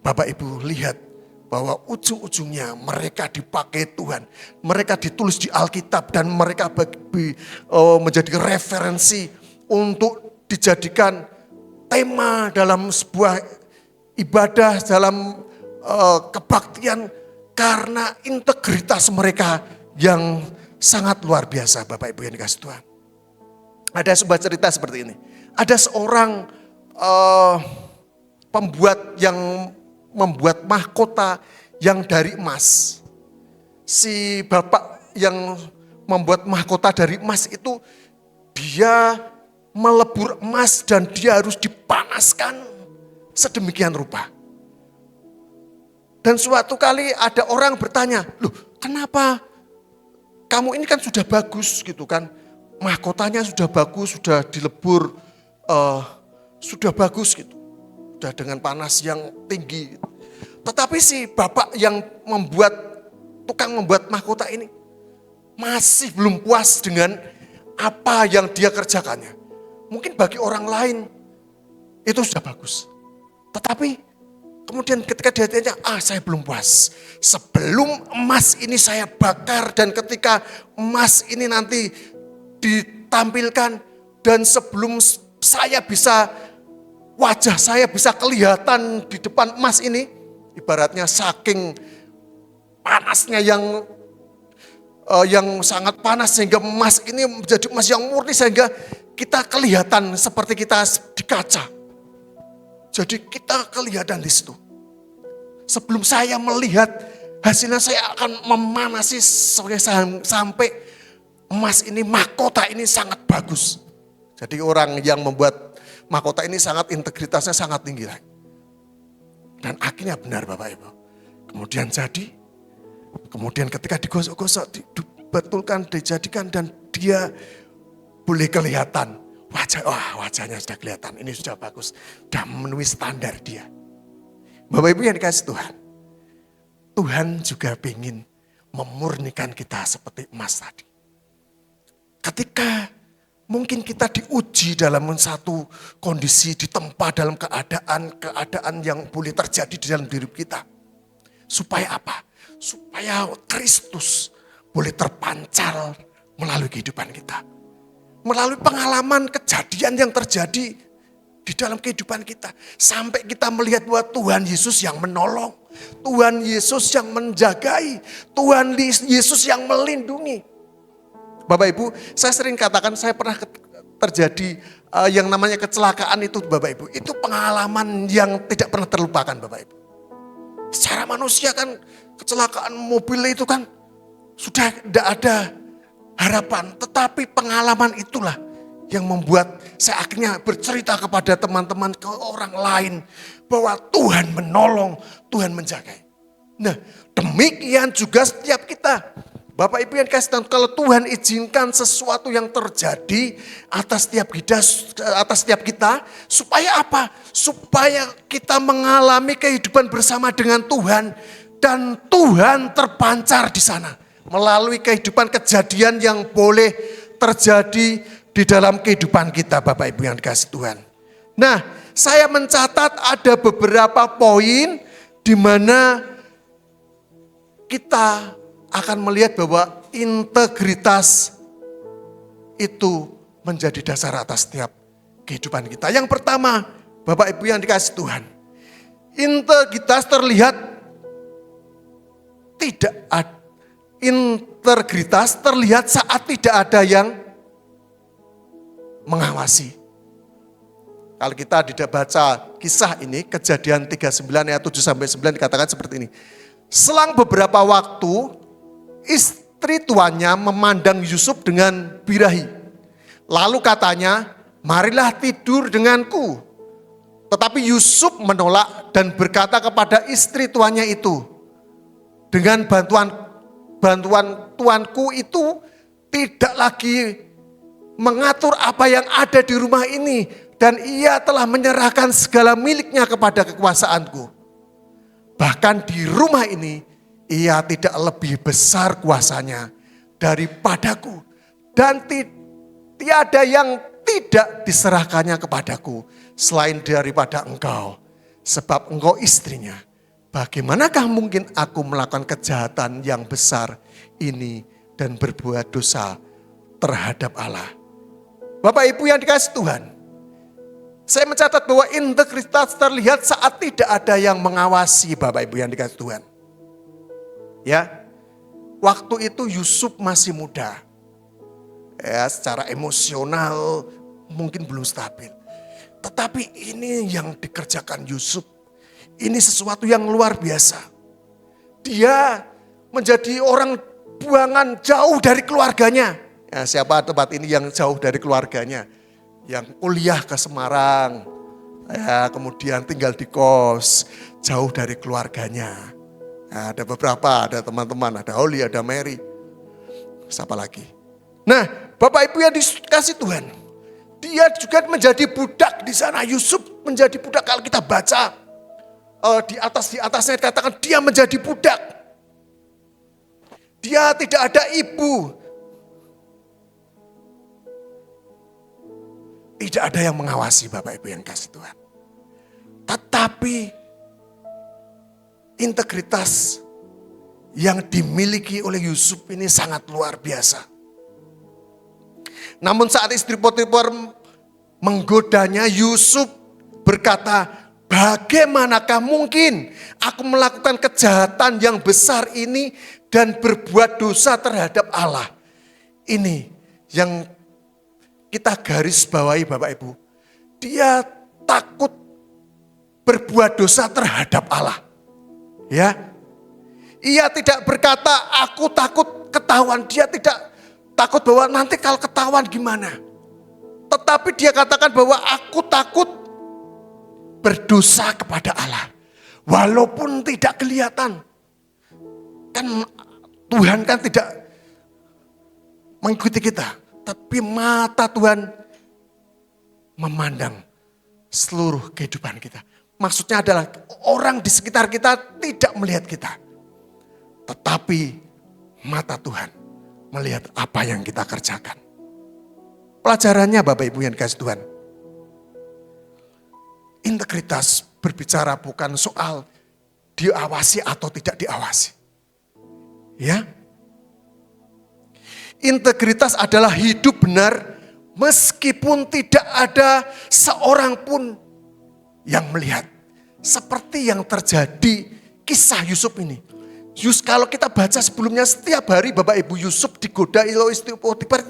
Bapak Ibu lihat bahwa ujung-ujungnya mereka dipakai Tuhan. Mereka ditulis di Alkitab dan mereka menjadi referensi untuk dijadikan tema dalam sebuah ibadah, dalam kebaktian karena integritas mereka yang sangat luar biasa, Bapak Ibu yang dikasih Tuhan. Ada sebuah cerita seperti ini. Ada seorang pembuat yang membuat mahkota yang dari emas. Si bapak yang membuat mahkota dari emas itu dia melebur emas dan dia harus dipanaskan sedemikian rupa. Dan suatu kali ada orang bertanya, loh kenapa kamu ini kan sudah bagus gitu kan. Mahkotanya sudah bagus, sudah dilebur, sudah bagus gitu. Sudah dengan panas yang tinggi. Tetapi si bapak yang tukang membuat mahkota ini masih belum puas dengan apa yang dia kerjakannya. Mungkin bagi orang lain itu sudah bagus. Tetapi kemudian ketika dia tanya, saya belum puas. Sebelum emas ini saya bakar dan ketika emas ini nanti ditampilkan dan sebelum wajah saya bisa kelihatan di depan emas ini, ibaratnya saking panasnya yang sangat panas sehingga emas ini menjadi emas yang murni sehingga kita kelihatan seperti kita di kaca. Jadi kita kelihatan di situ. Sebelum saya melihat hasilnya saya akan memanasi sampai emas ini, mahkota ini sangat bagus. Jadi orang yang membuat mahkota ini sangat integritasnya sangat tinggi. Dan akhirnya benar Bapak Ibu. Kemudian ketika digosok-gosok, dibetulkan, dijadikan dan dia boleh kelihatan. Wajahnya sudah kelihatan, ini sudah bagus. Sudah memenuhi standar dia. Bapak Ibu yang dikasih Tuhan. Tuhan juga ingin memurnikan kita seperti emas tadi. Ketika mungkin kita diuji dalam satu kondisi, ditempa dalam keadaan yang boleh terjadi di dalam diri kita. Supaya apa? Supaya Kristus boleh terpancar melalui kehidupan kita. Melalui pengalaman kejadian yang terjadi di dalam kehidupan kita. Sampai kita melihat bahwa Tuhan Yesus yang menolong. Tuhan Yesus yang menjagai. Tuhan Yesus yang melindungi. Bapak Ibu, saya sering katakan saya pernah terjadi yang namanya kecelakaan itu Bapak Ibu. Itu pengalaman yang tidak pernah terlupakan Bapak Ibu. Secara manusia kan kecelakaan mobil itu kan sudah tidak ada harapan. Tetapi pengalaman itulah yang membuat saya akhirnya bercerita kepada teman-teman, ke orang lain. Bahwa Tuhan menolong, Tuhan menjaga. Nah demikian juga setiap kita. Bapak Ibu yang kasih tahu, kalau Tuhan izinkan sesuatu yang terjadi atas setiap kita, supaya apa? Supaya kita mengalami kehidupan bersama dengan Tuhan dan Tuhan terpancar di sana melalui kehidupan kejadian yang boleh terjadi di dalam kehidupan kita, Bapak Ibu yang dikasih Tuhan. Nah, saya mencatat ada beberapa poin di mana kita akan melihat bahwa integritas itu menjadi dasar atas setiap kehidupan kita. Yang pertama, Bapak Ibu yang dikasih Tuhan, integritas terlihat saat tidak ada yang mengawasi. Kalau kita tidak baca kisah ini, Kejadian 39 ayat 7 sampai 9 dikatakan seperti ini. Selang beberapa waktu, istri tuannya memandang Yusuf dengan birahi. Lalu katanya, marilah tidur denganku. Tetapi Yusuf menolak dan berkata kepada istri tuannya itu, dengan bantuan tuanku itu tidak lagi mengatur apa yang ada di rumah ini. Dan ia telah menyerahkan segala miliknya kepada kekuasaanku. Bahkan di rumah ini ia tidak lebih besar kuasanya daripadaku. Dan tiada yang tidak diserahkannya kepadaku selain daripada engkau. Sebab engkau istrinya. Bagaimanakah mungkin aku melakukan kejahatan yang besar ini dan berbuat dosa terhadap Allah. Bapak Ibu yang dikasih Tuhan, saya mencatat bahwa integritas terlihat saat tidak ada yang mengawasi Bapak Ibu yang dikasih Tuhan. Ya, waktu itu Yusuf masih muda. Ya, secara emosional mungkin belum stabil. Tetapi ini yang dikerjakan Yusuf, ini sesuatu yang luar biasa. Dia menjadi orang buangan jauh dari keluarganya. Ya, siapa tempat ini yang jauh dari keluarganya? Yang kuliah ke Semarang, ya, kemudian tinggal di kos, jauh dari keluarganya. Ya, ada beberapa, ada teman-teman, ada Holly, ada Mary. Siapa lagi? Nah, Bapak Ibu yang dikasih Tuhan, dia juga menjadi budak di sana. Yusuf menjadi budak. Kalau kita baca di atasnya dikatakan dia menjadi budak. Dia tidak ada ibu. Tidak ada yang mengawasi Bapak Ibu yang kasih Tuhan. Tetapi integritas yang dimiliki oleh Yusuf ini sangat luar biasa. Namun saat istri Potifar menggodanya, Yusuf berkata, bagaimanakah mungkin aku melakukan kejahatan yang besar ini dan berbuat dosa terhadap Allah. Ini yang kita garis bawahi Bapak Ibu. Dia takut berbuat dosa terhadap Allah. Ya. Ia tidak berkata aku takut ketahuan. Dia tidak takut bahwa nanti kalau ketahuan gimana. Tetapi dia katakan bahwa aku takut berdosa kepada Allah. Walaupun tidak kelihatan. Kan Tuhan kan tidak mengikuti kita. Tapi mata Tuhan memandang seluruh kehidupan kita. Maksudnya adalah orang di sekitar kita tidak melihat kita. Tetapi mata Tuhan melihat apa yang kita kerjakan. Pelajarannya Bapak Ibu yang dikasih Tuhan. Integritas berbicara bukan soal diawasi atau tidak diawasi. Ya. Integritas adalah hidup benar meskipun tidak ada seorang pun yang melihat. Seperti yang terjadi kisah Yusuf ini. Kalau kita baca sebelumnya, setiap hari Bapak Ibu Yusuf digodai oleh istri Potifar,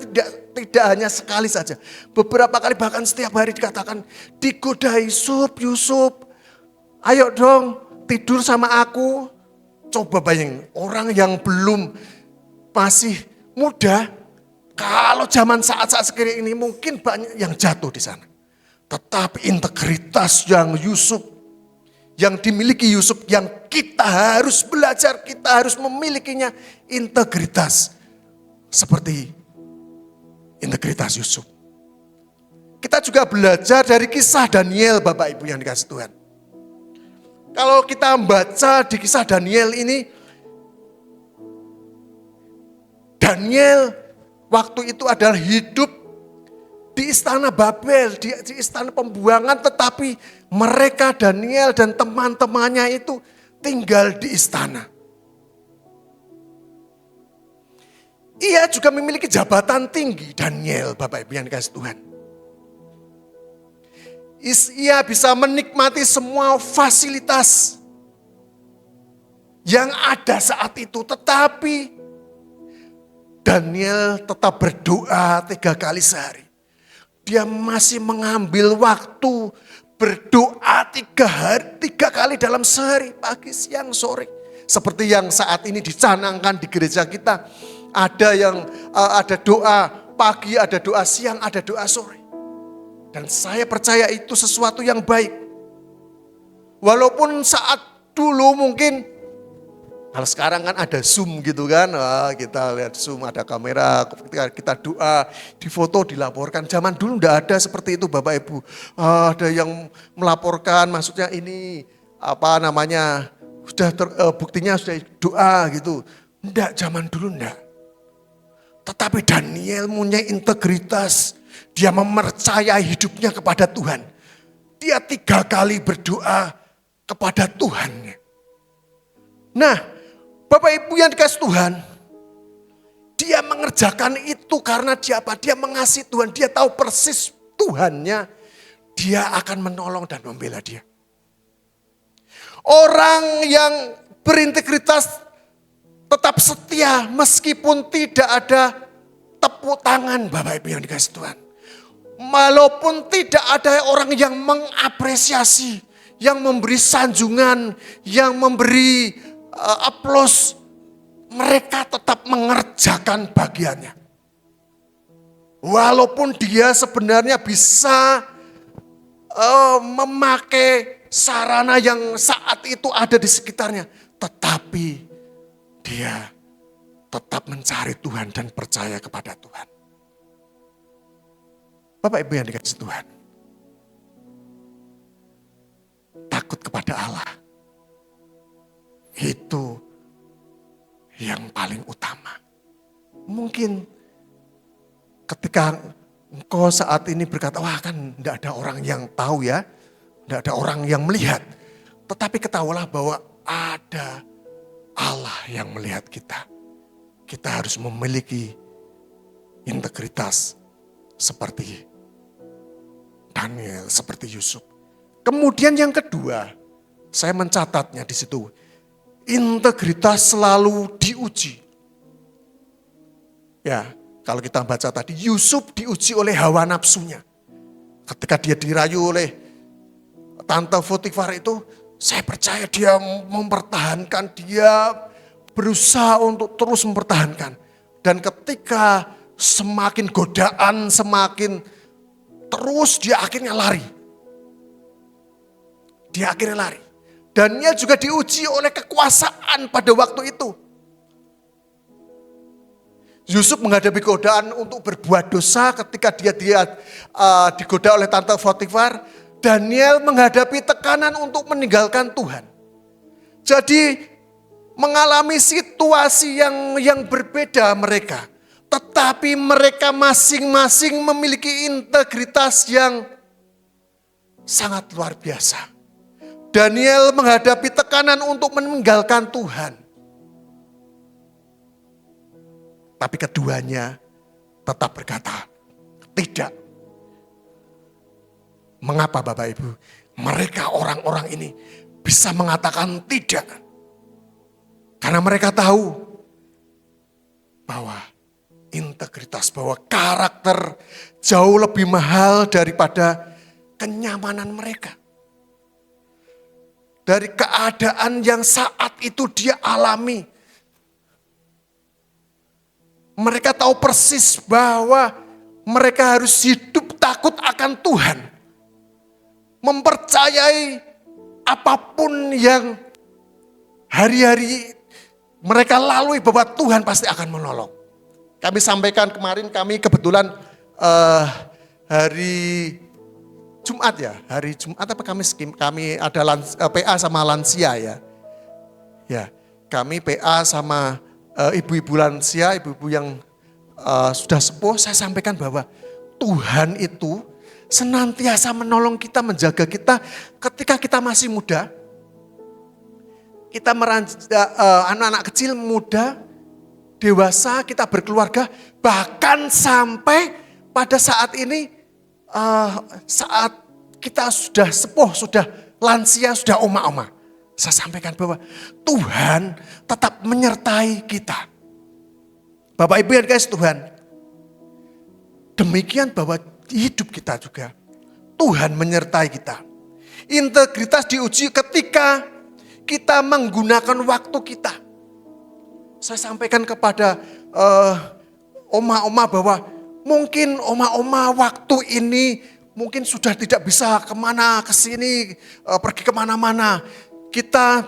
tidak hanya sekali saja. Beberapa kali bahkan setiap hari dikatakan digodai, Yusuf, ayo dong tidur sama aku. Coba bayangin, orang yang belum masih muda, kalau zaman saat-saat sekarang ini mungkin banyak yang jatuh di sana. Tetapi integritas yang dimiliki Yusuf, yang kita harus belajar, kita harus memilikinya, integritas seperti integritas Yusuf. Kita juga belajar dari kisah Daniel, Bapak Ibu yang dikasih Tuhan. Kalau kita membaca di kisah Daniel ini, Daniel waktu itu adalah hidup di istana Babel, di istana pembuangan, tetapi mereka Daniel dan teman-temannya itu tinggal di istana. Ia juga memiliki jabatan tinggi, Daniel, Bapak Ibu yang dikasih Tuhan. Ia bisa menikmati semua fasilitas yang ada saat itu, tetapi Daniel tetap berdoa 3 kali sehari. Dia masih mengambil waktu berdoa 3 kali dalam sehari, pagi, siang, sore. Seperti yang saat ini dicanangkan di gereja kita. Ada doa pagi, ada doa siang, ada doa sore. Dan saya percaya itu sesuatu yang baik. Walaupun saat dulu mungkin Kalau sekarang kan ada Zoom gitu kan, wah, kita lihat Zoom, ada kamera, ketika kita doa, difoto, dilaporkan. Zaman dulu enggak ada seperti itu Bapak Ibu. Ada yang melaporkan, maksudnya ini apa namanya, sudah buktinya sudah doa gitu. Enggak, zaman dulu enggak. Tetapi Daniel punya integritas, dia mempercayai hidupnya kepada Tuhan. Dia 3 kali berdoa kepada Tuhan. Nah, Bapak Ibu yang dikasih Tuhan, dia mengerjakan itu karena dia apa? Dia mengasihi Tuhan, dia tahu persis Tuhannya, dia akan menolong dan membela dia. Orang yang berintegritas tetap setia meskipun tidak ada tepuk tangan Bapak Ibu yang dikasih Tuhan. Walaupun tidak ada orang yang mengapresiasi, yang memberi sanjungan, yang memberi aplaus, mereka tetap mengerjakan bagiannya. Walaupun dia sebenarnya bisa memakai sarana yang saat itu ada di sekitarnya, tetapi dia tetap mencari Tuhan dan percaya kepada Tuhan. Bapak Ibu yang dikasih Tuhan, takut kepada Allah itu yang paling utama. Mungkin ketika engkau saat ini berkata, wah kan tidak ada orang yang tahu ya, tidak ada orang yang melihat. Tetapi ketahuilah bahwa ada Allah yang melihat kita. Kita harus memiliki integritas seperti Daniel, seperti Yusuf. Kemudian yang kedua, saya mencatatnya di situ. Integritas selalu diuji. Ya, kalau kita baca tadi, Yusuf diuji oleh hawa nafsunya. Ketika dia dirayu oleh Tante Potifar itu, saya percaya dia mempertahankan, dia berusaha untuk terus mempertahankan. Dan ketika semakin godaan, semakin terus dia akhirnya lari. Dia akhirnya lari. Daniel juga diuji oleh kekuasaan pada waktu itu. Yusuf menghadapi godaan untuk berbuat dosa ketika dia digoda oleh Tante Potifar. Daniel menghadapi tekanan untuk meninggalkan Tuhan. Jadi mengalami situasi yang berbeda mereka. Tetapi mereka masing-masing memiliki integritas yang sangat luar biasa. Daniel menghadapi tekanan untuk meninggalkan Tuhan. Tapi keduanya tetap berkata, tidak. Mengapa Bapak Ibu? Mereka orang-orang ini bisa mengatakan tidak. Karena mereka tahu bahwa integritas, bahwa karakter jauh lebih mahal daripada kenyamanan mereka. Dari keadaan yang saat itu dia alami. Mereka tahu persis bahwa mereka harus hidup takut akan Tuhan. Mempercayai apapun yang hari-hari mereka lalui bahwa Tuhan pasti akan menolong. Kami sampaikan kemarin, kami kebetulan hari Jumat ya, hari Jumat apa kami ada PA sama lansia ya. Ya, kami PA sama ibu-ibu lansia, ibu-ibu yang sudah sepuh, saya sampaikan bahwa Tuhan itu senantiasa menolong kita, menjaga kita ketika kita masih muda. Kita anak-anak kecil, muda, dewasa, kita berkeluarga, bahkan sampai pada saat ini, saat kita sudah sepuh, sudah lansia, sudah oma-oma. Saya sampaikan bahwa Tuhan tetap menyertai kita. Bapak Ibu yang dikasihi Tuhan, demikian bahwa hidup kita juga Tuhan menyertai kita. Integritas diuji ketika kita menggunakan waktu kita. Saya sampaikan kepada oma-oma bahwa mungkin oma-oma waktu ini mungkin sudah tidak bisa kemana, kesini, pergi kemana-mana. Kita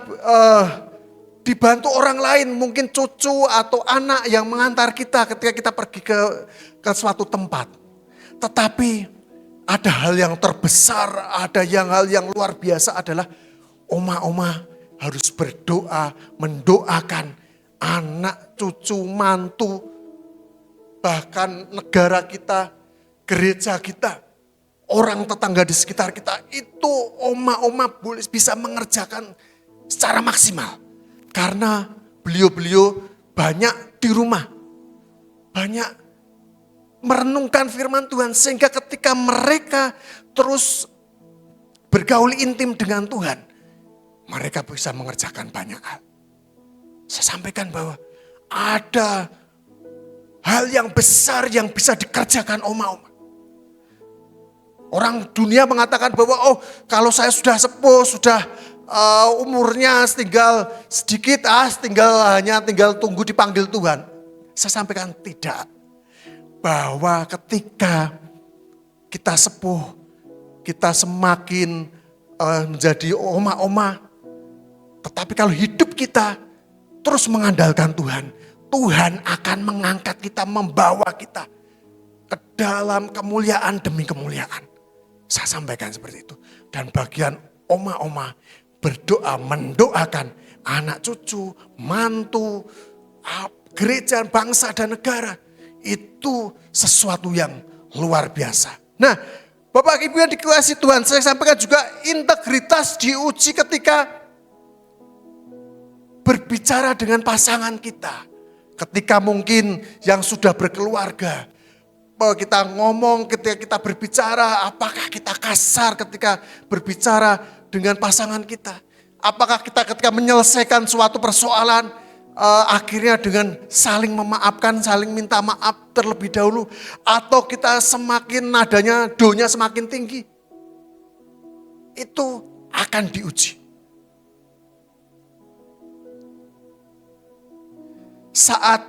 dibantu orang lain, mungkin cucu atau anak yang mengantar kita ketika kita pergi ke suatu tempat. Tetapi ada hal yang terbesar, ada hal yang luar biasa adalah oma-oma harus berdoa, mendoakan anak, cucu, mantu, bahkan negara kita, gereja kita, orang tetangga di sekitar kita. Itu oma-oma boleh bisa mengerjakan secara maksimal. Karena beliau-beliau banyak di rumah, banyak merenungkan firman Tuhan. Sehingga ketika mereka terus bergaul intim dengan Tuhan, mereka bisa mengerjakan banyak hal. Saya sampaikan bahwa ada hal yang besar yang bisa dikerjakan oma-oma. Orang dunia mengatakan bahwa kalau saya sudah sepuh, sudah umurnya tinggal sedikit, tinggal tunggu dipanggil Tuhan. Saya sampaikan tidak. Bahwa ketika kita sepuh, kita semakin menjadi oma-oma. Tetapi kalau hidup kita terus mengandalkan Tuhan, Tuhan akan mengangkat kita, membawa kita ke dalam kemuliaan demi kemuliaan. Saya sampaikan seperti itu. Dan bagian oma-oma berdoa, mendoakan anak cucu, mantu, gereja, bangsa dan negara. Itu sesuatu yang luar biasa. Nah, Bapak Ibu yang dikasihi Tuhan, saya sampaikan juga integritas diuji ketika berbicara dengan pasangan kita. Ketika mungkin yang sudah berkeluarga, kita ngomong ketika kita berbicara, apakah kita kasar ketika berbicara dengan pasangan kita? Apakah kita ketika menyelesaikan suatu persoalan, akhirnya dengan saling memaafkan, saling minta maaf terlebih dahulu, atau kita semakin nadanya, donya semakin tinggi? Itu akan diuji. Saat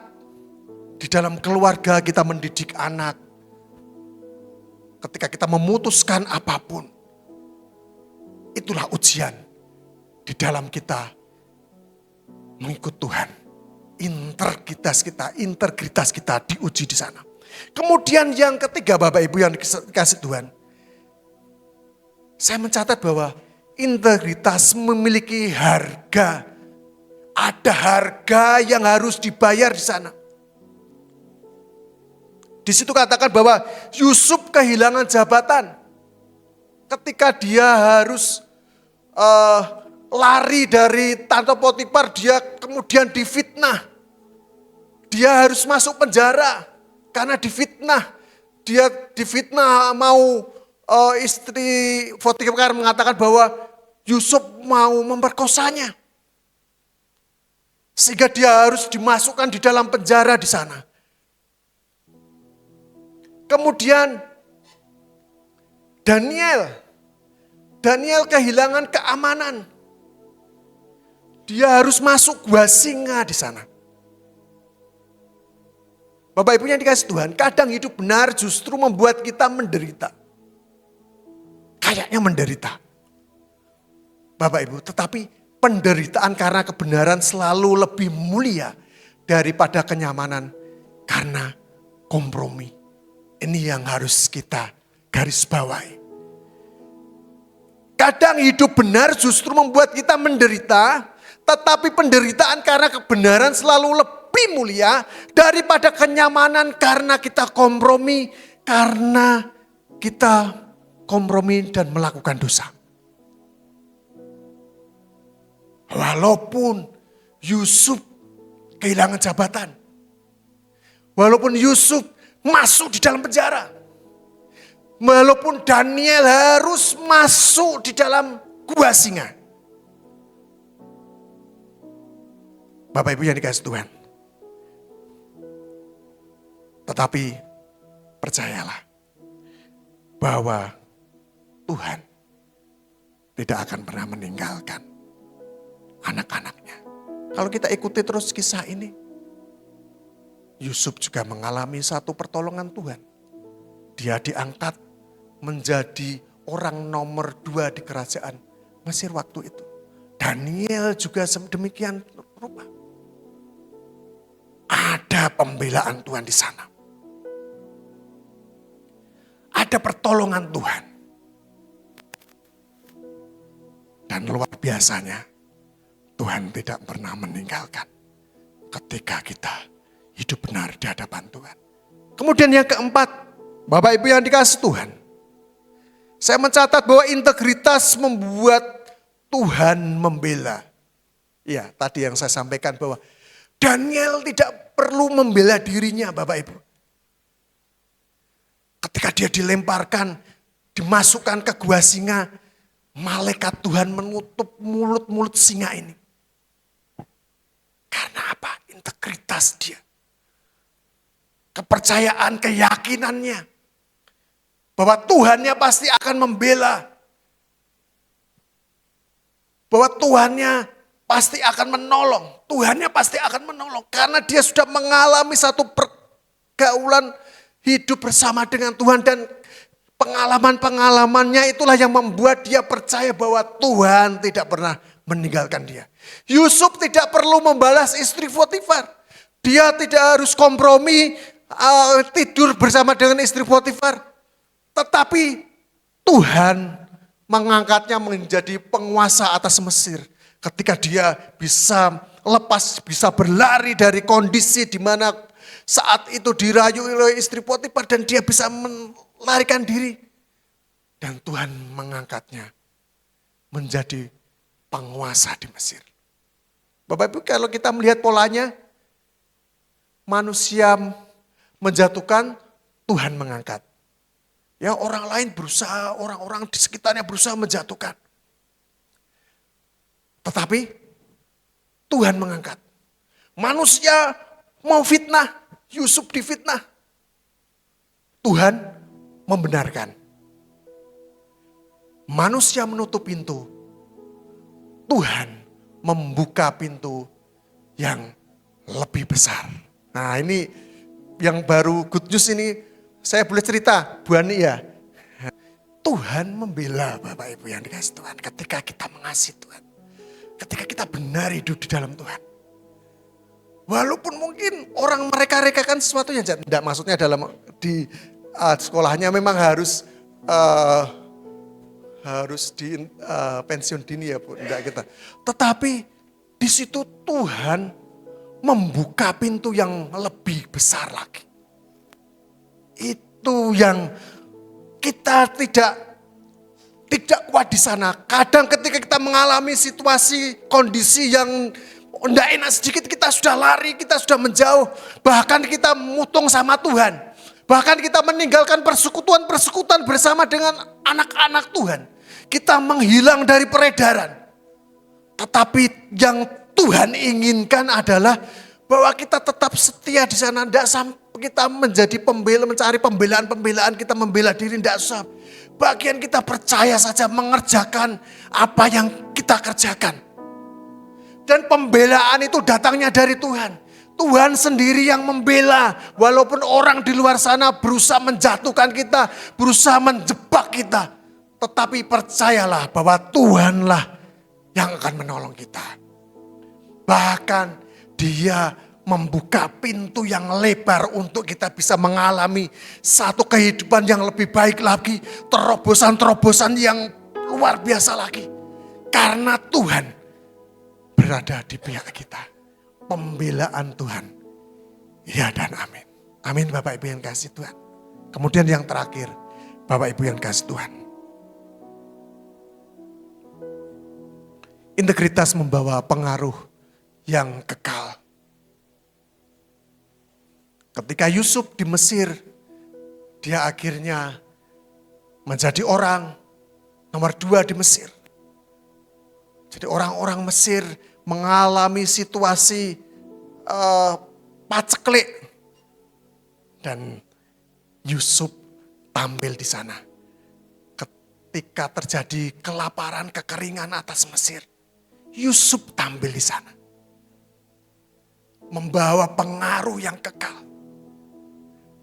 di dalam keluarga kita mendidik anak, ketika kita memutuskan apapun, itulah ujian di dalam kita mengikut Tuhan. Integritas kita diuji di sana. Kemudian yang ketiga, Bapak Ibu yang dikasih Tuhan, saya mencatat bahwa integritas memiliki harga. Ada harga yang harus dibayar di sana. Di situ katakan bahwa Yusuf kehilangan jabatan ketika dia harus lari dari Tante Potifar, dia kemudian difitnah. Dia harus masuk penjara karena difitnah. Dia difitnah mau istri Potifar mengatakan bahwa Yusuf mau memperkosanya. Sehingga dia harus dimasukkan di dalam penjara di sana. Kemudian Daniel kehilangan keamanan. Dia harus masuk gua singa di sana. Bapak Ibu yang dikasih Tuhan, kadang hidup benar justru membuat kita menderita. Kayaknya menderita. Bapak Ibu, tetapi penderitaan karena kebenaran selalu lebih mulia daripada kenyamanan karena kompromi. Ini yang harus kita garis bawahi. Kadang hidup benar justru membuat kita menderita, tetapi penderitaan karena kebenaran selalu lebih mulia daripada kenyamanan karena kita kompromi, dan melakukan dosa. Walaupun Yusuf kehilangan jabatan. Walaupun Yusuf masuk di dalam penjara. Walaupun Daniel harus masuk di dalam gua singa. Bapak Ibu yang dikasihi Tuhan. Tetapi percayalah bahwa Tuhan tidak akan pernah meninggalkan anak-anaknya. Kalau kita ikuti terus kisah ini, Yusuf juga mengalami satu pertolongan Tuhan. Dia diangkat menjadi orang nomor 2 di kerajaan Mesir waktu itu. Daniel juga demikian rupa. Ada pembelaan Tuhan di sana. Ada pertolongan Tuhan. Dan luar biasanya, Tuhan tidak pernah meninggalkan ketika kita hidup benar di hadapan Tuhan. Kemudian yang keempat, Bapak Ibu yang dikasih Tuhan. Saya mencatat bahwa integritas membuat Tuhan membela. Ya, tadi yang saya sampaikan bahwa Daniel tidak perlu membela dirinya, Bapak Ibu. Ketika dia dilemparkan, dimasukkan ke gua singa, malaikat Tuhan menutup mulut-mulut singa ini. Karena apa? Integritas dia. Kepercayaan, keyakinannya. Bahwa Tuhannya pasti akan membela. Bahwa Tuhannya pasti akan menolong. Tuhannya pasti akan menolong. Karena dia sudah mengalami satu pergaulan hidup bersama dengan Tuhan. Dan pengalaman-pengalamannya itulah yang membuat dia percaya bahwa Tuhan tidak pernah meninggalkan dia. Yusuf tidak perlu membalas istri Potifar. Dia tidak harus kompromi tidur bersama dengan istri Potifar. Tetapi Tuhan mengangkatnya menjadi penguasa atas Mesir. Ketika dia bisa lepas, bisa berlari dari kondisi di mana saat itu dirayu oleh istri Potifar dan dia bisa melarikan diri. Dan Tuhan mengangkatnya menjadi penguasa di Mesir. Bapak Ibu, kalau kita melihat polanya, manusia menjatuhkan, Tuhan mengangkat. Ya, orang lain berusaha, orang-orang di sekitarnya berusaha menjatuhkan. Tetapi Tuhan mengangkat. Manusia mau fitnah, Yusuf difitnah. Tuhan membenarkan. Manusia menutup pintu, Tuhan membuka pintu yang lebih besar. Nah, ini yang baru good news ini. Saya boleh cerita, Bu Ani ya. Tuhan membela Bapak Ibu yang dikasih Tuhan. Ketika kita mengasihi Tuhan. Ketika kita benar hidup di dalam Tuhan. Walaupun mungkin orang mereka-rekakan sesuatu yang tidak, maksudnya dalam di sekolahnya memang harus di pensiun dini ya Bu. Enggak kita. Tetapi di situ Tuhan membuka pintu yang lebih besar lagi. Itu yang kita tidak kuat di sana. Kadang ketika kita mengalami situasi, kondisi yang tidak enak sedikit, kita sudah lari, kita sudah menjauh. Bahkan kita mutung sama Tuhan. Bahkan kita meninggalkan persekutuan-persekutuan bersama dengan anak-anak Tuhan. Kita menghilang dari peredaran. Tetapi yang Tuhan inginkan adalah bahwa kita tetap setia di sana. Tidak sampai kita menjadi pembela, mencari pembelaan-pembelaan, kita membela diri, tidak usah. Bagian kita percaya saja mengerjakan apa yang kita kerjakan. Dan pembelaan itu datangnya dari Tuhan. Tuhan sendiri yang membela. Walaupun orang di luar sana berusaha menjatuhkan kita, berusaha menjebak kita. Tetapi percayalah bahwa Tuhanlah yang akan menolong kita. Bahkan Dia membuka pintu yang lebar untuk kita bisa mengalami satu kehidupan yang lebih baik lagi. Terobosan-terobosan yang luar biasa lagi. Karena Tuhan berada di pihak kita. Pembelaan Tuhan. Ya dan amin. Amin Bapak Ibu yang kasih Tuhan. Kemudian yang terakhir, Bapak Ibu yang kasih Tuhan. Integritas membawa pengaruh yang kekal. Ketika Yusuf di Mesir, dia akhirnya menjadi orang nomor 2 di Mesir. Jadi orang-orang Mesir mengalami situasi paceklik. Dan Yusuf tampil di sana. Ketika terjadi kelaparan, kekeringan atas Mesir, Yusuf tampil di sana. Membawa pengaruh yang kekal.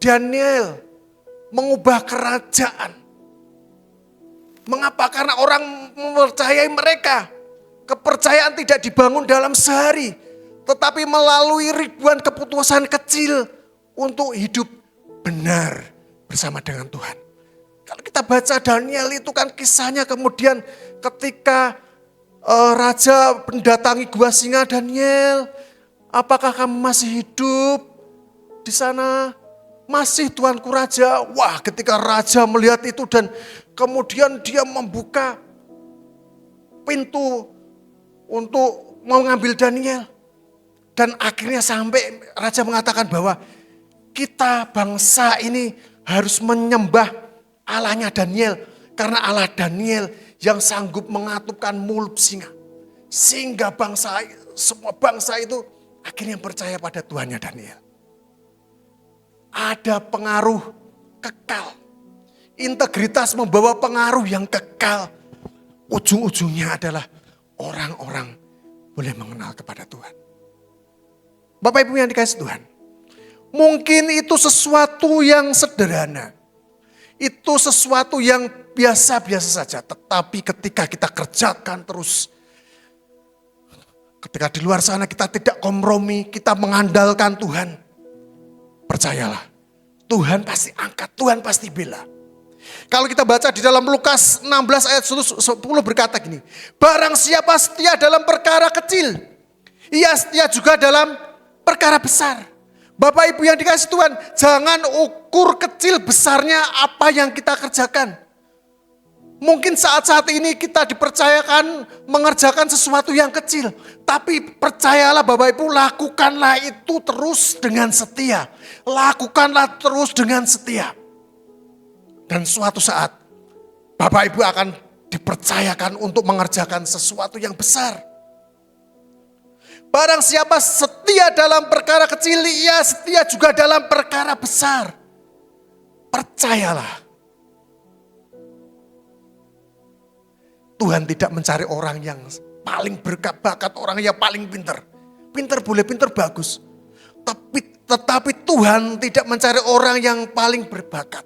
Daniel mengubah kerajaan. Mengapa? Karena orang mempercayai mereka. Kepercayaan tidak dibangun dalam sehari. tetapi melalui ribuan keputusan kecil untuk hidup benar bersama dengan Tuhan. Kalau kita baca Daniel itu kan kisahnya kemudian ketika raja mendatangi gua singa, Daniel, apakah kamu masih hidup di sana? Masih tuanku raja. Wah, ketika raja melihat itu dan kemudian dia membuka pintu untuk mau ngambil Daniel. Dan akhirnya sampai raja mengatakan bahwa kita bangsa ini harus menyembah Allahnya Daniel. Karena Allah Daniel yang sanggup mengatupkan mulut singa. Sehingga semua bangsa itu akhirnya percaya pada Tuhannya Daniel. Ada pengaruh kekal. Integritas membawa pengaruh yang kekal. Ujung-ujungnya adalah orang-orang boleh mengenal kepada Tuhan. Bapak Ibu yang dikasihi Tuhan. Mungkin itu sesuatu yang sederhana. Itu sesuatu yang biasa-biasa saja. Tetapi ketika kita kerjakan terus. Ketika di luar sana kita tidak kompromi. Kita mengandalkan Tuhan. Percayalah, Tuhan pasti angkat, Tuhan pasti bela. Kalau kita baca di dalam Lukas 16 ayat 10 berkata gini, barang siapa setia dalam perkara kecil, ia setia juga dalam perkara besar. Bapak Ibu yang dikasihi Tuhan, jangan ukur kecil besarnya apa yang kita kerjakan. Mungkin saat-saat ini kita dipercayakan mengerjakan sesuatu yang kecil. Tapi percayalah Bapak Ibu, lakukanlah itu terus dengan setia. Lakukanlah terus dengan setia. Dan suatu saat Bapak Ibu akan dipercayakan untuk mengerjakan sesuatu yang besar. Barang siapa setia dalam perkara kecil, ia setia juga dalam perkara besar. Percayalah. Tuhan tidak mencari orang yang paling berbakat, orang yang paling pintar. Pintar boleh, pintar bagus. Tetapi Tuhan tidak mencari orang yang paling berbakat.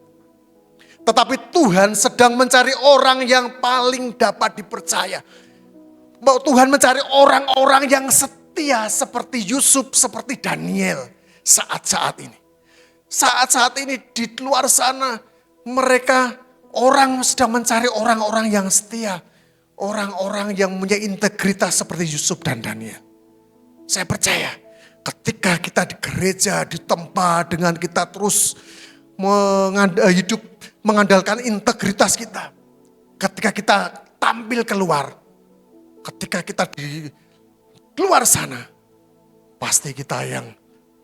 Tetapi Tuhan sedang mencari orang yang paling dapat dipercaya. Tuhan mencari orang-orang yang setia seperti Yusuf, seperti Daniel saat-saat ini. Saat-saat ini di luar sana mereka orang sedang mencari orang-orang yang setia. Orang-orang yang punya integritas seperti Yusuf dan Daniel. Saya percaya ketika kita di gereja, di tempat dengan kita terus hidup mengandalkan integritas kita. Ketika kita tampil keluar, ketika kita di luar sana, pasti kita yang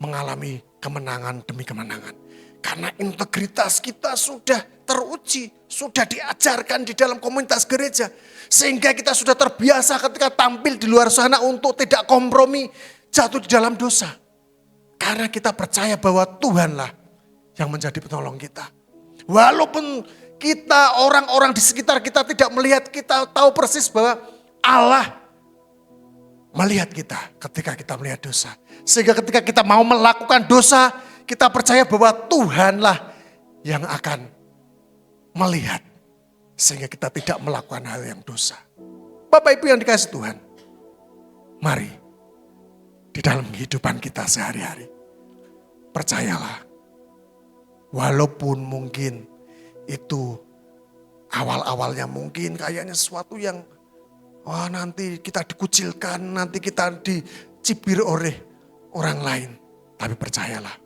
mengalami kemenangan demi kemenangan. Karena integritas kita sudah teruji, sudah diajarkan di dalam komunitas gereja. Sehingga kita sudah terbiasa ketika tampil di luar sana untuk tidak kompromi, jatuh di dalam dosa. Karena kita percaya bahwa Tuhanlah yang menjadi penolong kita. Walaupun kita orang-orang di sekitar kita tidak melihat, kita tahu persis bahwa Allah melihat kita ketika kita melihat dosa. Sehingga ketika kita mau melakukan dosa, kita percaya bahwa Tuhanlah yang akan melihat. Sehingga kita tidak melakukan hal yang dosa. Bapak Ibu yang dikasihi Tuhan. Mari di dalam kehidupan kita sehari-hari. Percayalah. Walaupun mungkin itu awal-awalnya mungkin kayaknya sesuatu yang nanti kita dikucilkan, nanti kita dicibir oleh orang lain. Tapi percayalah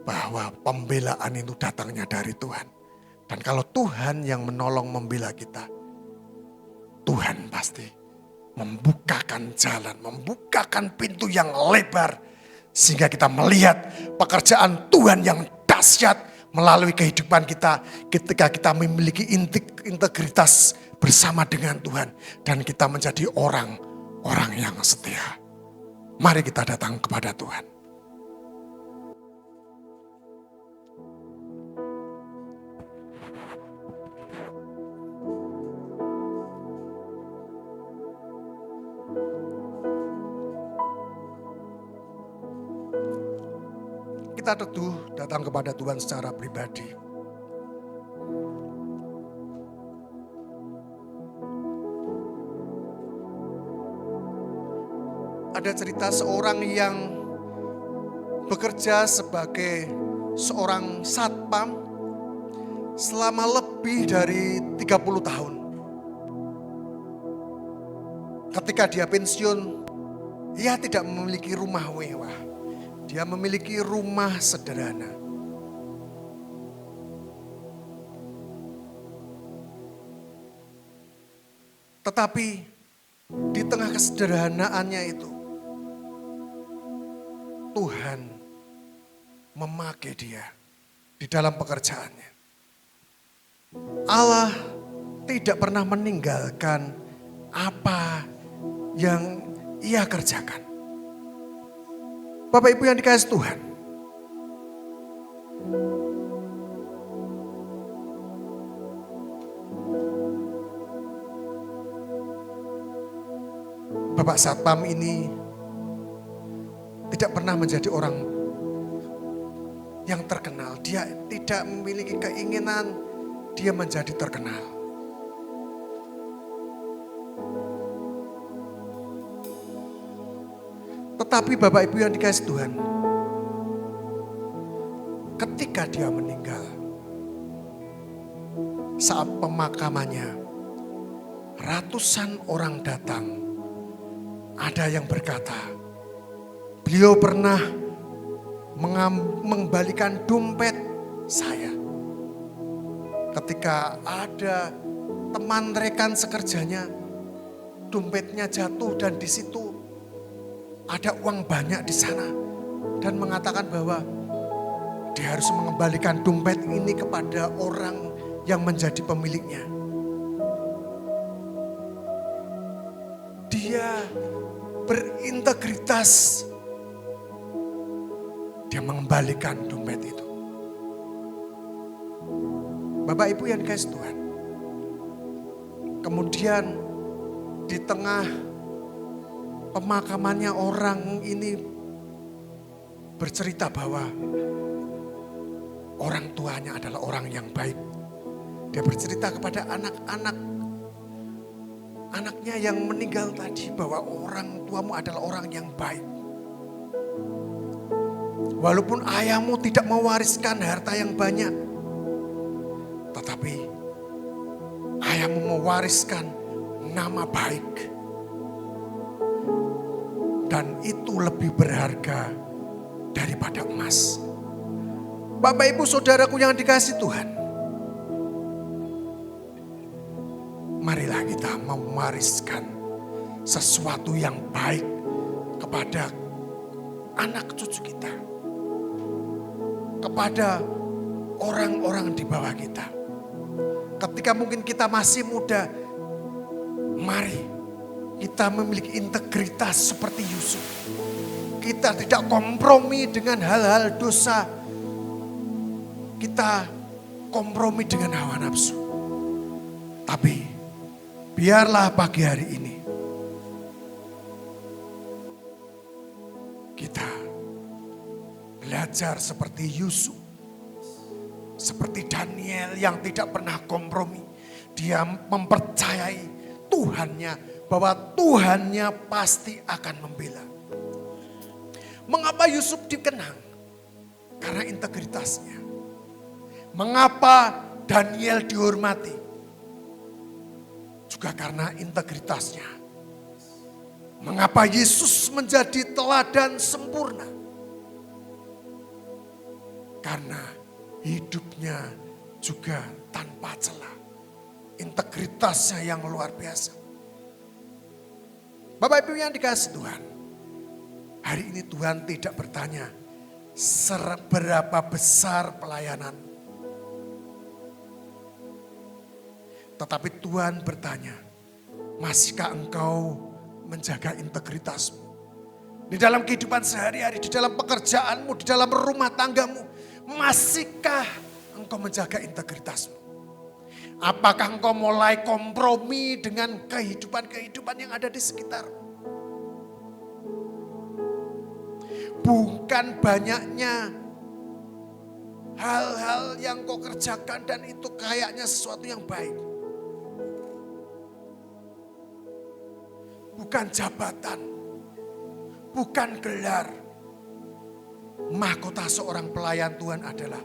bahwa pembelaan itu datangnya dari Tuhan. Dan kalau Tuhan yang menolong membela kita, Tuhan pasti membukakan jalan, membukakan pintu yang lebar. Sehingga kita melihat pekerjaan Tuhan yang dahsyat melalui kehidupan kita ketika kita memiliki integritas bersama dengan Tuhan. Dan kita menjadi orang-orang yang setia. Mari kita datang kepada Tuhan. Kita teduh datang kepada Tuhan secara pribadi. ada cerita seorang yang bekerja sebagai seorang satpam selama lebih dari 30 tahun. Ketika dia pensiun, ia tidak memiliki rumah mewah. Dia memiliki rumah sederhana. Tetapi di tengah kesederhanaannya itu, Tuhan memakai dia di dalam pekerjaannya. Allah tidak pernah meninggalkan apa yang ia kerjakan. Bapak Ibu yang dikasihi Tuhan, Bapak Satpam ini tidak pernah menjadi orang yang terkenal. Dia tidak memiliki keinginan dia menjadi terkenal. Tetapi Bapak Ibu yang dikasihi Tuhan, ketika dia meninggal, saat pemakamannya, ratusan orang datang. Ada yang berkata, beliau pernah mengembalikan dompet saya. Ketika ada teman rekan sekerjanya, dompetnya jatuh dan di situ ada uang banyak di sana. Dan mengatakan bahwa dia harus mengembalikan dompet ini kepada orang yang menjadi pemiliknya. Dia berintegritas. Dia mengembalikan dompet itu. Bapak Ibu yang dikasihi Tuhan. Kemudian di tengah pemakamannya orang ini bercerita bahwa orang tuanya adalah orang yang baik. Dia bercerita kepada anaknya yang meninggal tadi bahwa orang tuamu adalah orang yang baik. Walaupun ayahmu tidak mewariskan harta yang banyak, tetapi ayahmu mewariskan nama baik. Dan itu lebih berharga daripada emas. Bapak Ibu Saudaraku yang dikasihi Tuhan, marilah kita mewariskan sesuatu yang baik kepada anak cucu kita. Kepada orang-orang di bawah kita. Ketika mungkin kita masih muda, mari kita memiliki integritas seperti Yusuf. Kita tidak kompromi dengan hal-hal dosa. Kita kompromi dengan hawa nafsu. Tapi biarlah pagi hari ini kita belajar seperti Yusuf, seperti Daniel yang tidak pernah kompromi. Dia mempercayai Tuhannya, bahwa Tuhannya pasti akan membela. Mengapa Yusuf dikenang? Karena integritasnya. Mengapa Daniel dihormati? Juga karena integritasnya. Mengapa Yesus menjadi teladan sempurna? Karena hidupnya juga tanpa celah. Integritasnya yang luar biasa. Bapak Ibu yang dikasihi Tuhan, hari ini Tuhan tidak bertanya seberapa besar pelayanan. Tetapi Tuhan bertanya, masihkah engkau menjaga integritasmu? Di dalam kehidupan sehari-hari, di dalam pekerjaanmu, di dalam rumah tanggamu, masihkah engkau menjaga integritasmu? Apakah engkau mulai kompromi dengan kehidupan-kehidupan yang ada di sekitar? Bukan banyaknya hal-hal yang kau kerjakan dan itu kayaknya sesuatu yang baik. Bukan jabatan, bukan gelar. Mahkota seorang pelayan Tuhan adalah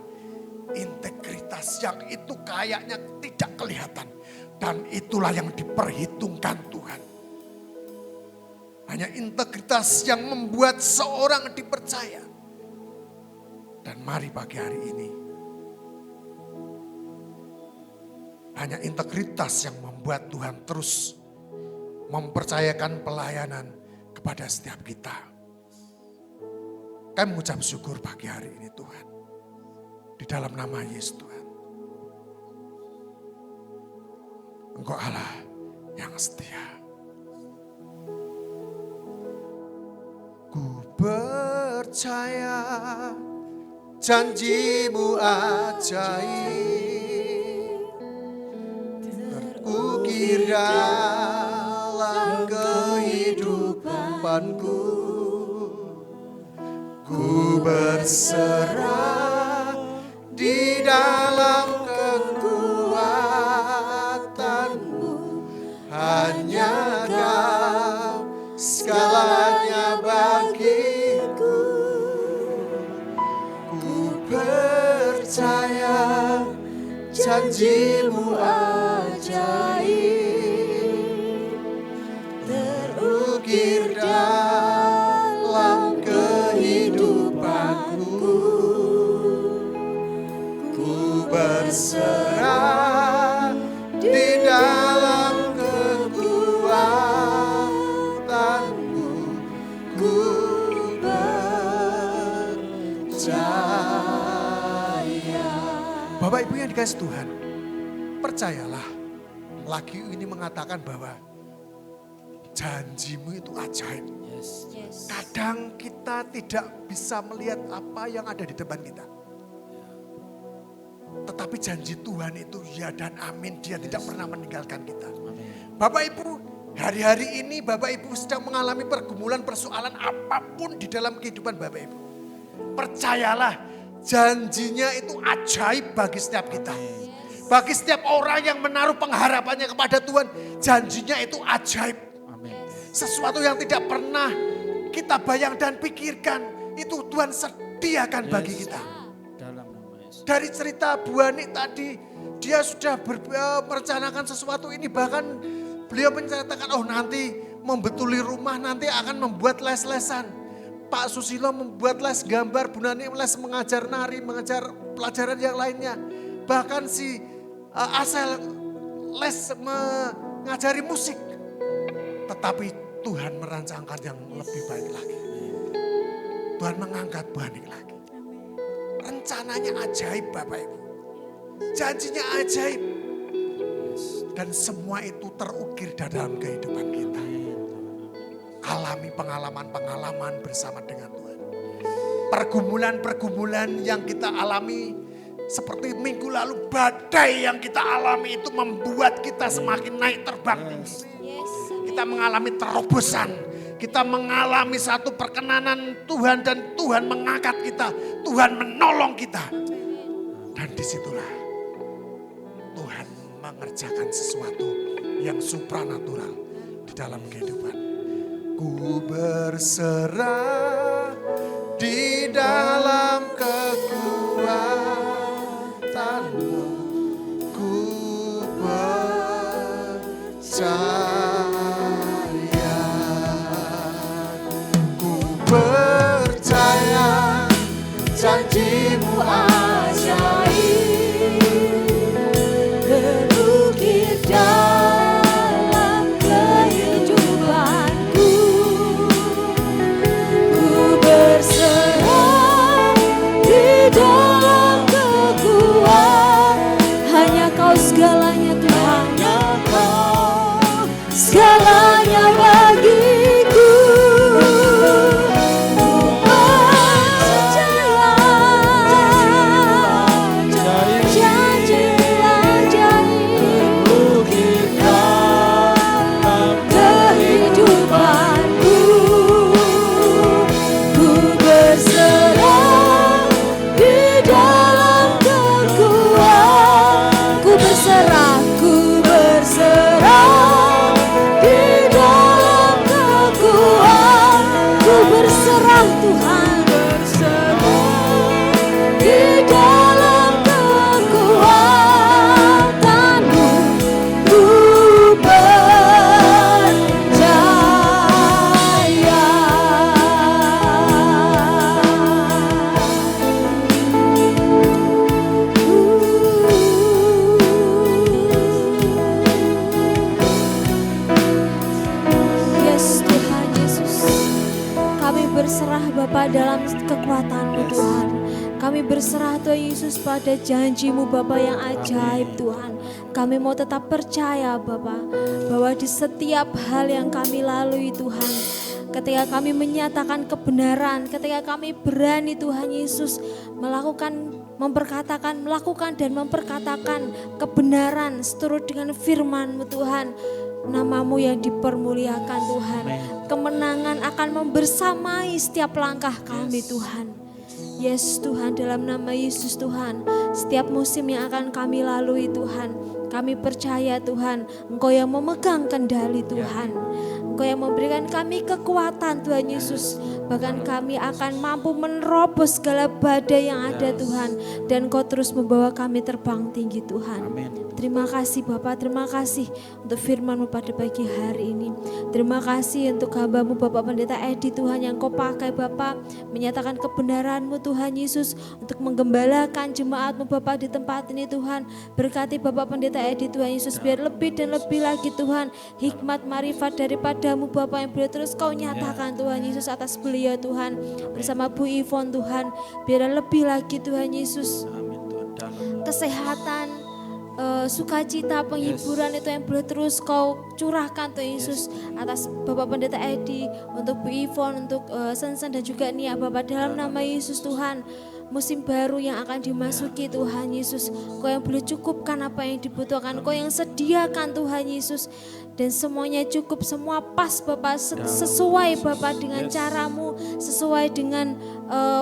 integritas yang itu kayaknya tidak kelihatan. Dan itulah yang diperhitungkan Tuhan. Hanya integritas yang membuat seorang dipercaya. Dan mari pagi hari ini, hanya integritas yang membuat Tuhan terus mempercayakan pelayanan kepada setiap kita. Kami mengucap syukur pagi hari ini Tuhan. Di dalam nama Yesus Tuhan. Engkau Allah yang setia. Ku percaya janjimu ajaib, terukir dalam kehidupanku. Ku berserah di dalam kekuatanmu. Hanya Kau segalanya bagiku. Ku percaya janjimu ajaib, terukir dalam kehidupanku. Ku berserah di dalam kekuatanmu. Ku percaya. Bapak Ibu yang dikasih Tuhan, percayalah. Lagi ini mengatakan bahwa janjimu itu ajaib. Kadang kita tidak bisa melihat apa yang ada di depan kita. Tetapi janji Tuhan itu ya dan amin. Dia tidak pernah meninggalkan kita. Bapak Ibu, hari-hari ini Bapak Ibu sedang mengalami pergumulan persoalan apapun di dalam kehidupan Bapak Ibu. Percayalah, janjinya itu ajaib bagi setiap kita. Bagi setiap orang yang menaruh pengharapannya kepada Tuhan, janjinya itu ajaib. Sesuatu yang tidak pernah kita bayang dan pikirkan, itu Tuhan sediakan bagi kita. Dari cerita Bu Ani tadi, dia sudah merencanakan sesuatu ini. Bahkan beliau menceritakan, oh nanti membetuli rumah, nanti akan membuat les-lesan. Pak Susilo membuat les gambar, Bu Nani les mengajar nari, mengajar pelajaran yang lainnya. Bahkan si Asel les mengajari musik. Tetapi Tuhan merancangkan yang lebih baik lagi. Tuhan mengangkat Bu Ani lagi. Rencananya ajaib Bapak Ibu. Janjinya ajaib. Dan semua itu terukir dalam kehidupan kita. Alami pengalaman-pengalaman bersama dengan Tuhan. Pergumulan-pergumulan yang kita alami. Seperti minggu lalu badai yang kita alami itu membuat kita semakin naik terbang tinggi. Kita mengalami terobosan. Kita mengalami satu perkenanan Tuhan dan Tuhan mengangkat kita. Tuhan menolong kita. Dan disitulah Tuhan mengerjakan sesuatu yang supranatural di dalam kehidupan. Ku berserah di dalam kekuatanmu. Ku percaya. Janjimu ajaib, terukir dalam kehidupanku. Ku berserah di dalam kekuatanmu. kekuatan-Mu Tuhan. Kami berserah Tuhan Yesus pada janji-Mu Bapa yang ajaib Tuhan. Kami mau tetap percaya Bapa bahwa di setiap hal yang kami lalui Tuhan, ketika kami menyatakan kebenaran, ketika kami berani Tuhan Yesus melakukan dan memperkatakan kebenaran seturut dengan firman-Mu Tuhan, nama-Mu yang dipermuliakan Tuhan. Kemenangan akan membersamai setiap langkah kami Tuhan. Yes Tuhan, dalam nama Yesus Tuhan, setiap musim yang akan kami lalui Tuhan, kami percaya Tuhan, Engkau yang memegang kendali Tuhan. Engkau yang memberikan kami kekuatan Tuhan Yesus. Bahkan kami akan mampu menerobos segala badai yang ada Tuhan. Dan Engkau terus membawa kami terbang tinggi Tuhan. Terima kasih Bapak, terima kasih untuk firman-Mu pada pagi hari ini. Terima kasih untuk hamba-Mu Bapak Pendeta Edi Tuhan yang Kau pakai Bapak, menyatakan kebenaran-Mu Tuhan Yesus untuk menggembalakan jemaat-Mu Bapak di tempat ini Tuhan. Berkati Bapak Pendeta Edi Tuhan Yesus, biar lebih dan lebih lagi Tuhan hikmat marifat daripada-Mu Bapak yang boleh terus Kau nyatakan Tuhan Yesus atas beliau Tuhan. Bersama Bu Ivon Tuhan, biar lebih lagi Tuhan Yesus kesehatan, sukacita, penghiburan itu yang boleh terus Kau curahkan Tuhan Yesus atas Bapak Pendeta Edi, untuk Bu Ivon, untuk Sensen dan juga Nia Bapak, dalam nama Yesus Tuhan. Musim baru yang akan dimasuki Tuhan Yesus, Kau yang boleh cukupkan apa yang dibutuhkan, Kau yang sediakan Tuhan Yesus. Dan semuanya cukup, semua pas Bapak, sesuai Bapak dengan cara-Mu, sesuai dengan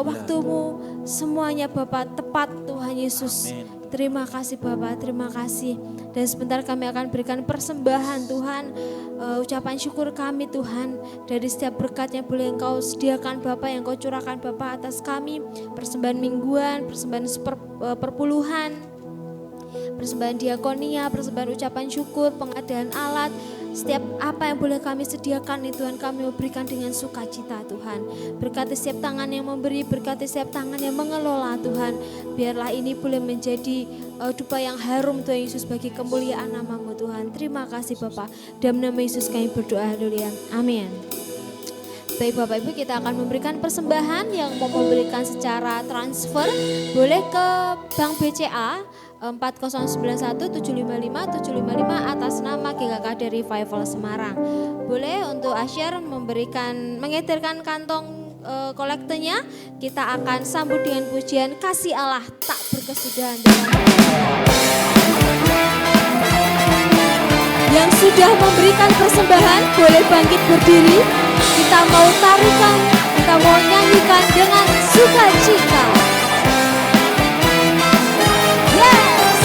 waktu-Mu, semuanya Bapak tepat Tuhan Yesus. Terima kasih Bapak, terima kasih. Dan sebentar kami akan berikan persembahan Tuhan, ucapan syukur kami Tuhan, dari setiap berkat yang boleh Engkau sediakan Bapak, yang Engkau curahkan Bapak atas kami. Persembahan mingguan, persembahan perpuluhan, persembahan diakonia, persembahan ucapan syukur, pengadaan alat. Setiap apa yang boleh kami sediakan nih Tuhan, kami memberikan dengan sukacita Tuhan. Berkati setiap tangan yang memberi, berkati setiap tangan yang mengelola Tuhan. Biarlah ini boleh menjadi dupa yang harum Tuhan Yesus bagi kemuliaan nama-Mu Tuhan. Terima kasih Bapak. Dalam nama Yesus kami berdoa, haleluya. Amin. Baik Bapak Ibu, kita akan memberikan persembahan. Yang mau memberikan secara transfer boleh ke Bank BCA 4091755 atas nama GKK dari Revival Semarang. Boleh untuk Asyar mengedarkan kantong kolektornya. Kita akan sambut dengan pujian Kasih Allah Tak Berkesudahan. Yang sudah memberikan persembahan boleh bangkit berdiri. Kita mau tarikan, kita mau nyanyikan dengan sukacita. Yes!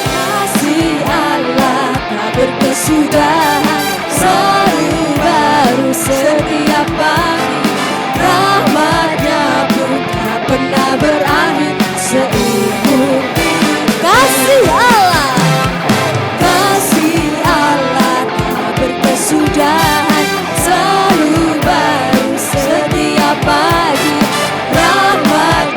Kasih Allah tak berkesudahan, selalu baru setiap pagi. Rahmat-Nya pun tak pernah berakhir seumur hidup. Kasih Allah, kasih Allah tak berkesudahan, selalu baru setiap pagi. Rahmat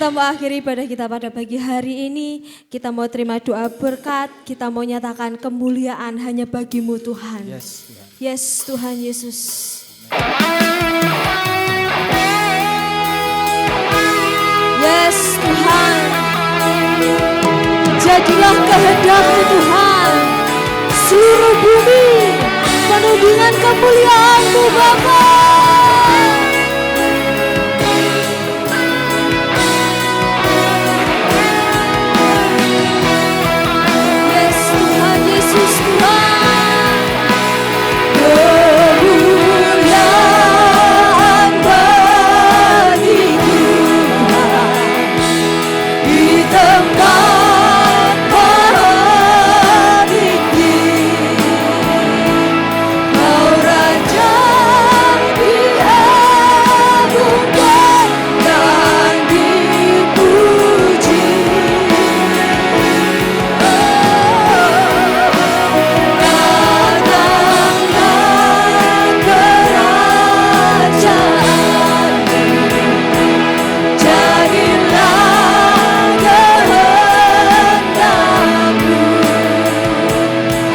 Kita mau akhiri ibadah kita pada pagi hari ini. Kita mau terima doa berkat. Kita mau nyatakan kemuliaan hanya bagimu Tuhan. Yes Tuhan Yesus. Yes Tuhan. Jadilah kehendak-Mu Tuhan. Seluruh bumi penuh dengan kemuliaan-Mu Bapa. Yes Tuhan Yesus Tuhan. Kemuliaan bagi Tuhan di tempat paling tinggi. Kau Raja diagungkan dan dipuji. Datanglah kerajaanmu, jadilah kehendak-Mu.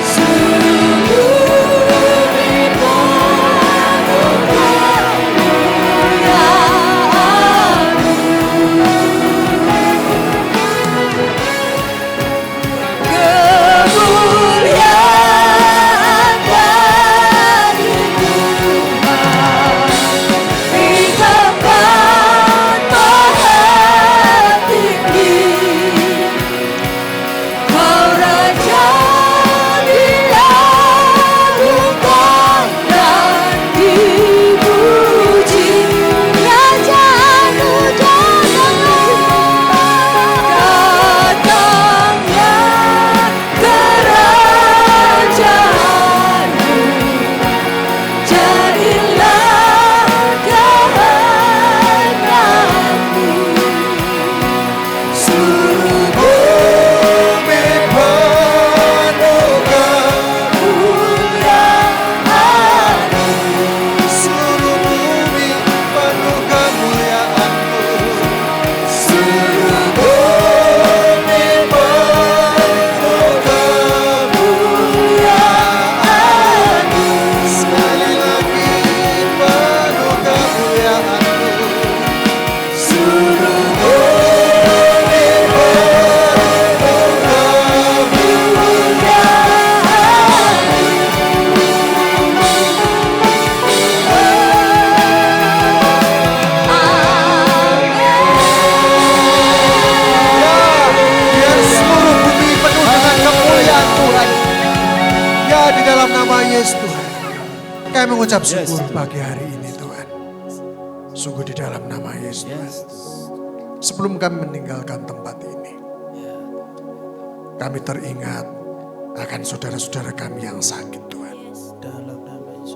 Seluruh bumi penuh kemuliaan bagi Tuhan di tempat paling tinggi. Kau Raja diagungkan dan dipuji. Kerajaan-Mu datanglah kerajaanmu, jadilah kehendak-Mu. Seluruh Bumi penuh kemuliaan-Mu. Seluruh bumi penuh kemuliaan-Mu. Seluruh bumi penuh kemuliaan-Mu. Sekali lagi penuh kemuliaan-Mu. Seluruh bumi penuh Biar seluruh bumi penuh dengan kemuliaan Tuhan. Ya, di dalam nama Yesus Tuhan. Kami mengucap syukur pagi hari ini Tuhan. Sungguh di dalam nama Yesus Tuhan. Sebelum kami meninggalkan tempat ini, kami teringat akan saudara-saudara kami yang sakit Tuhan.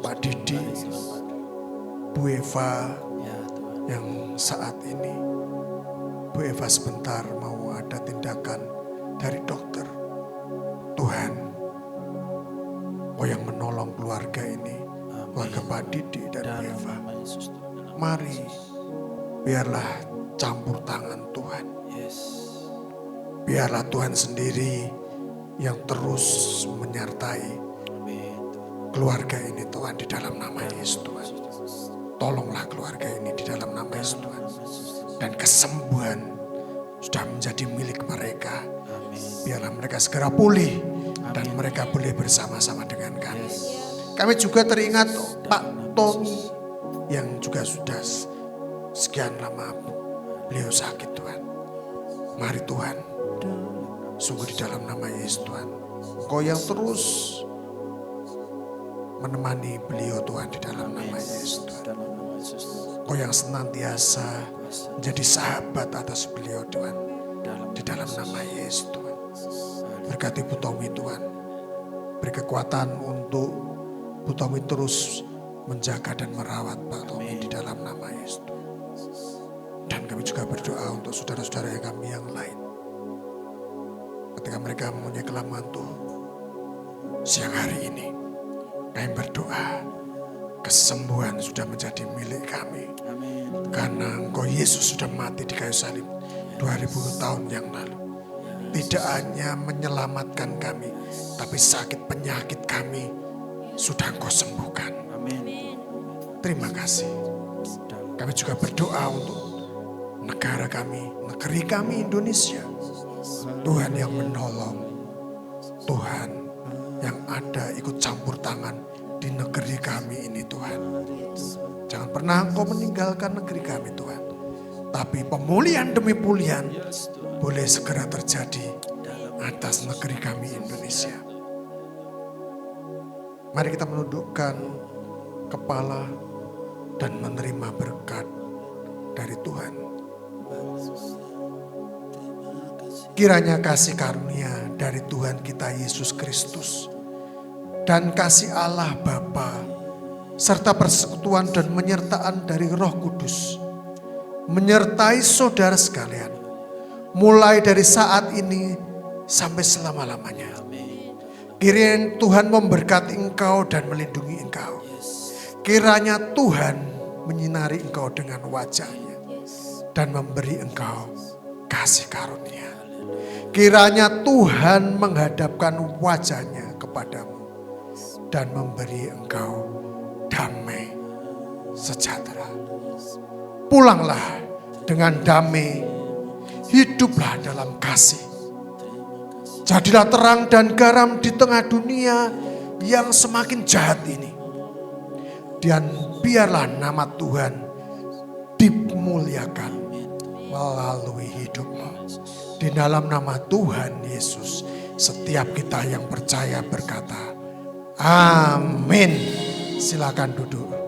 Pak Didi, Bu Eva yang saat ini, Bu Eva sebentar mau ada tindakan dari dokter. Tuhan, Kau yang menolong keluarga ini, keluarga Pak Didi dan Bu Eva. Mari, biarlah campur tangan Tuhan. Biarlah Tuhan sendiri yang terus menyertai keluarga ini Tuhan di dalam nama Yesus Tuhan. Tolonglah keluarga ini di dalam nama Yesus Tuhan. Dan kesembuhan sudah menjadi milik mereka. Biarlah mereka segera pulih dan mereka boleh bersama-sama dengan kami. Kami juga teringat Pak Tommy yang juga sudah sekian lama beliau sakit Tuhan. Mari Tuhan, sungguh di dalam nama Yesus Tuhan, Kau yang terus menemani beliau Tuhan di dalam nama Yesus Tuhan. Kau yang senantiasa menjadi sahabat atas beliau Tuhan di dalam nama Yesus Tuhan. Berkati Bu Tommy Tuhan, beri kekuatan untuk Bu Tommy terus menjaga dan merawat Pak Tommy di dalam nama Yesus Tuhan. Dan kami juga berdoa untuk saudara-saudara kami yang lain. Ketika mereka mempunyai kelemahan Tuhan, siang hari ini kami berdoa kesembuhan sudah menjadi milik kami. Karena Engkau Yesus sudah mati di kayu salib 2000 tahun yang lalu. Tidak hanya menyelamatkan kami, tapi sakit penyakit kami sudah Engkau sembuhkan. Terima kasih. Kami juga berdoa untuk negara kami, negeri kami Indonesia. Tuhan yang menolong, Tuhan yang ada ikut campur tangan di negeri kami ini Tuhan. Jangan pernah Engkau meninggalkan negeri kami Tuhan. Tapi pemulihan demi pemulihan boleh segera terjadi atas negeri kami Indonesia. Mari kita menundukkan kepala dan menerima berkat dari Tuhan. Kiranya kasih karunia dari Tuhan kita Yesus Kristus dan kasih Allah Bapa serta persekutuan dan penyertaan dari Roh Kudus menyertai saudara sekalian, mulai dari saat ini sampai selama-lamanya. Kiranya Tuhan memberkati engkau dan melindungi engkau. Kiranya Tuhan menyinari engkau dengan wajah-Nya dan memberi engkau kasih karunia. Kiranya Tuhan menghadapkan wajah-Nya kepadamu dan memberi engkau damai sejahtera. Pulanglah dengan damai, hiduplah dalam kasih. Jadilah terang dan garam di tengah dunia yang semakin jahat ini. Dan biarlah nama Tuhan dimuliakan melalui hidupmu. Di dalam nama Tuhan Yesus, setiap kita yang percaya berkata, amin. Silakan duduk.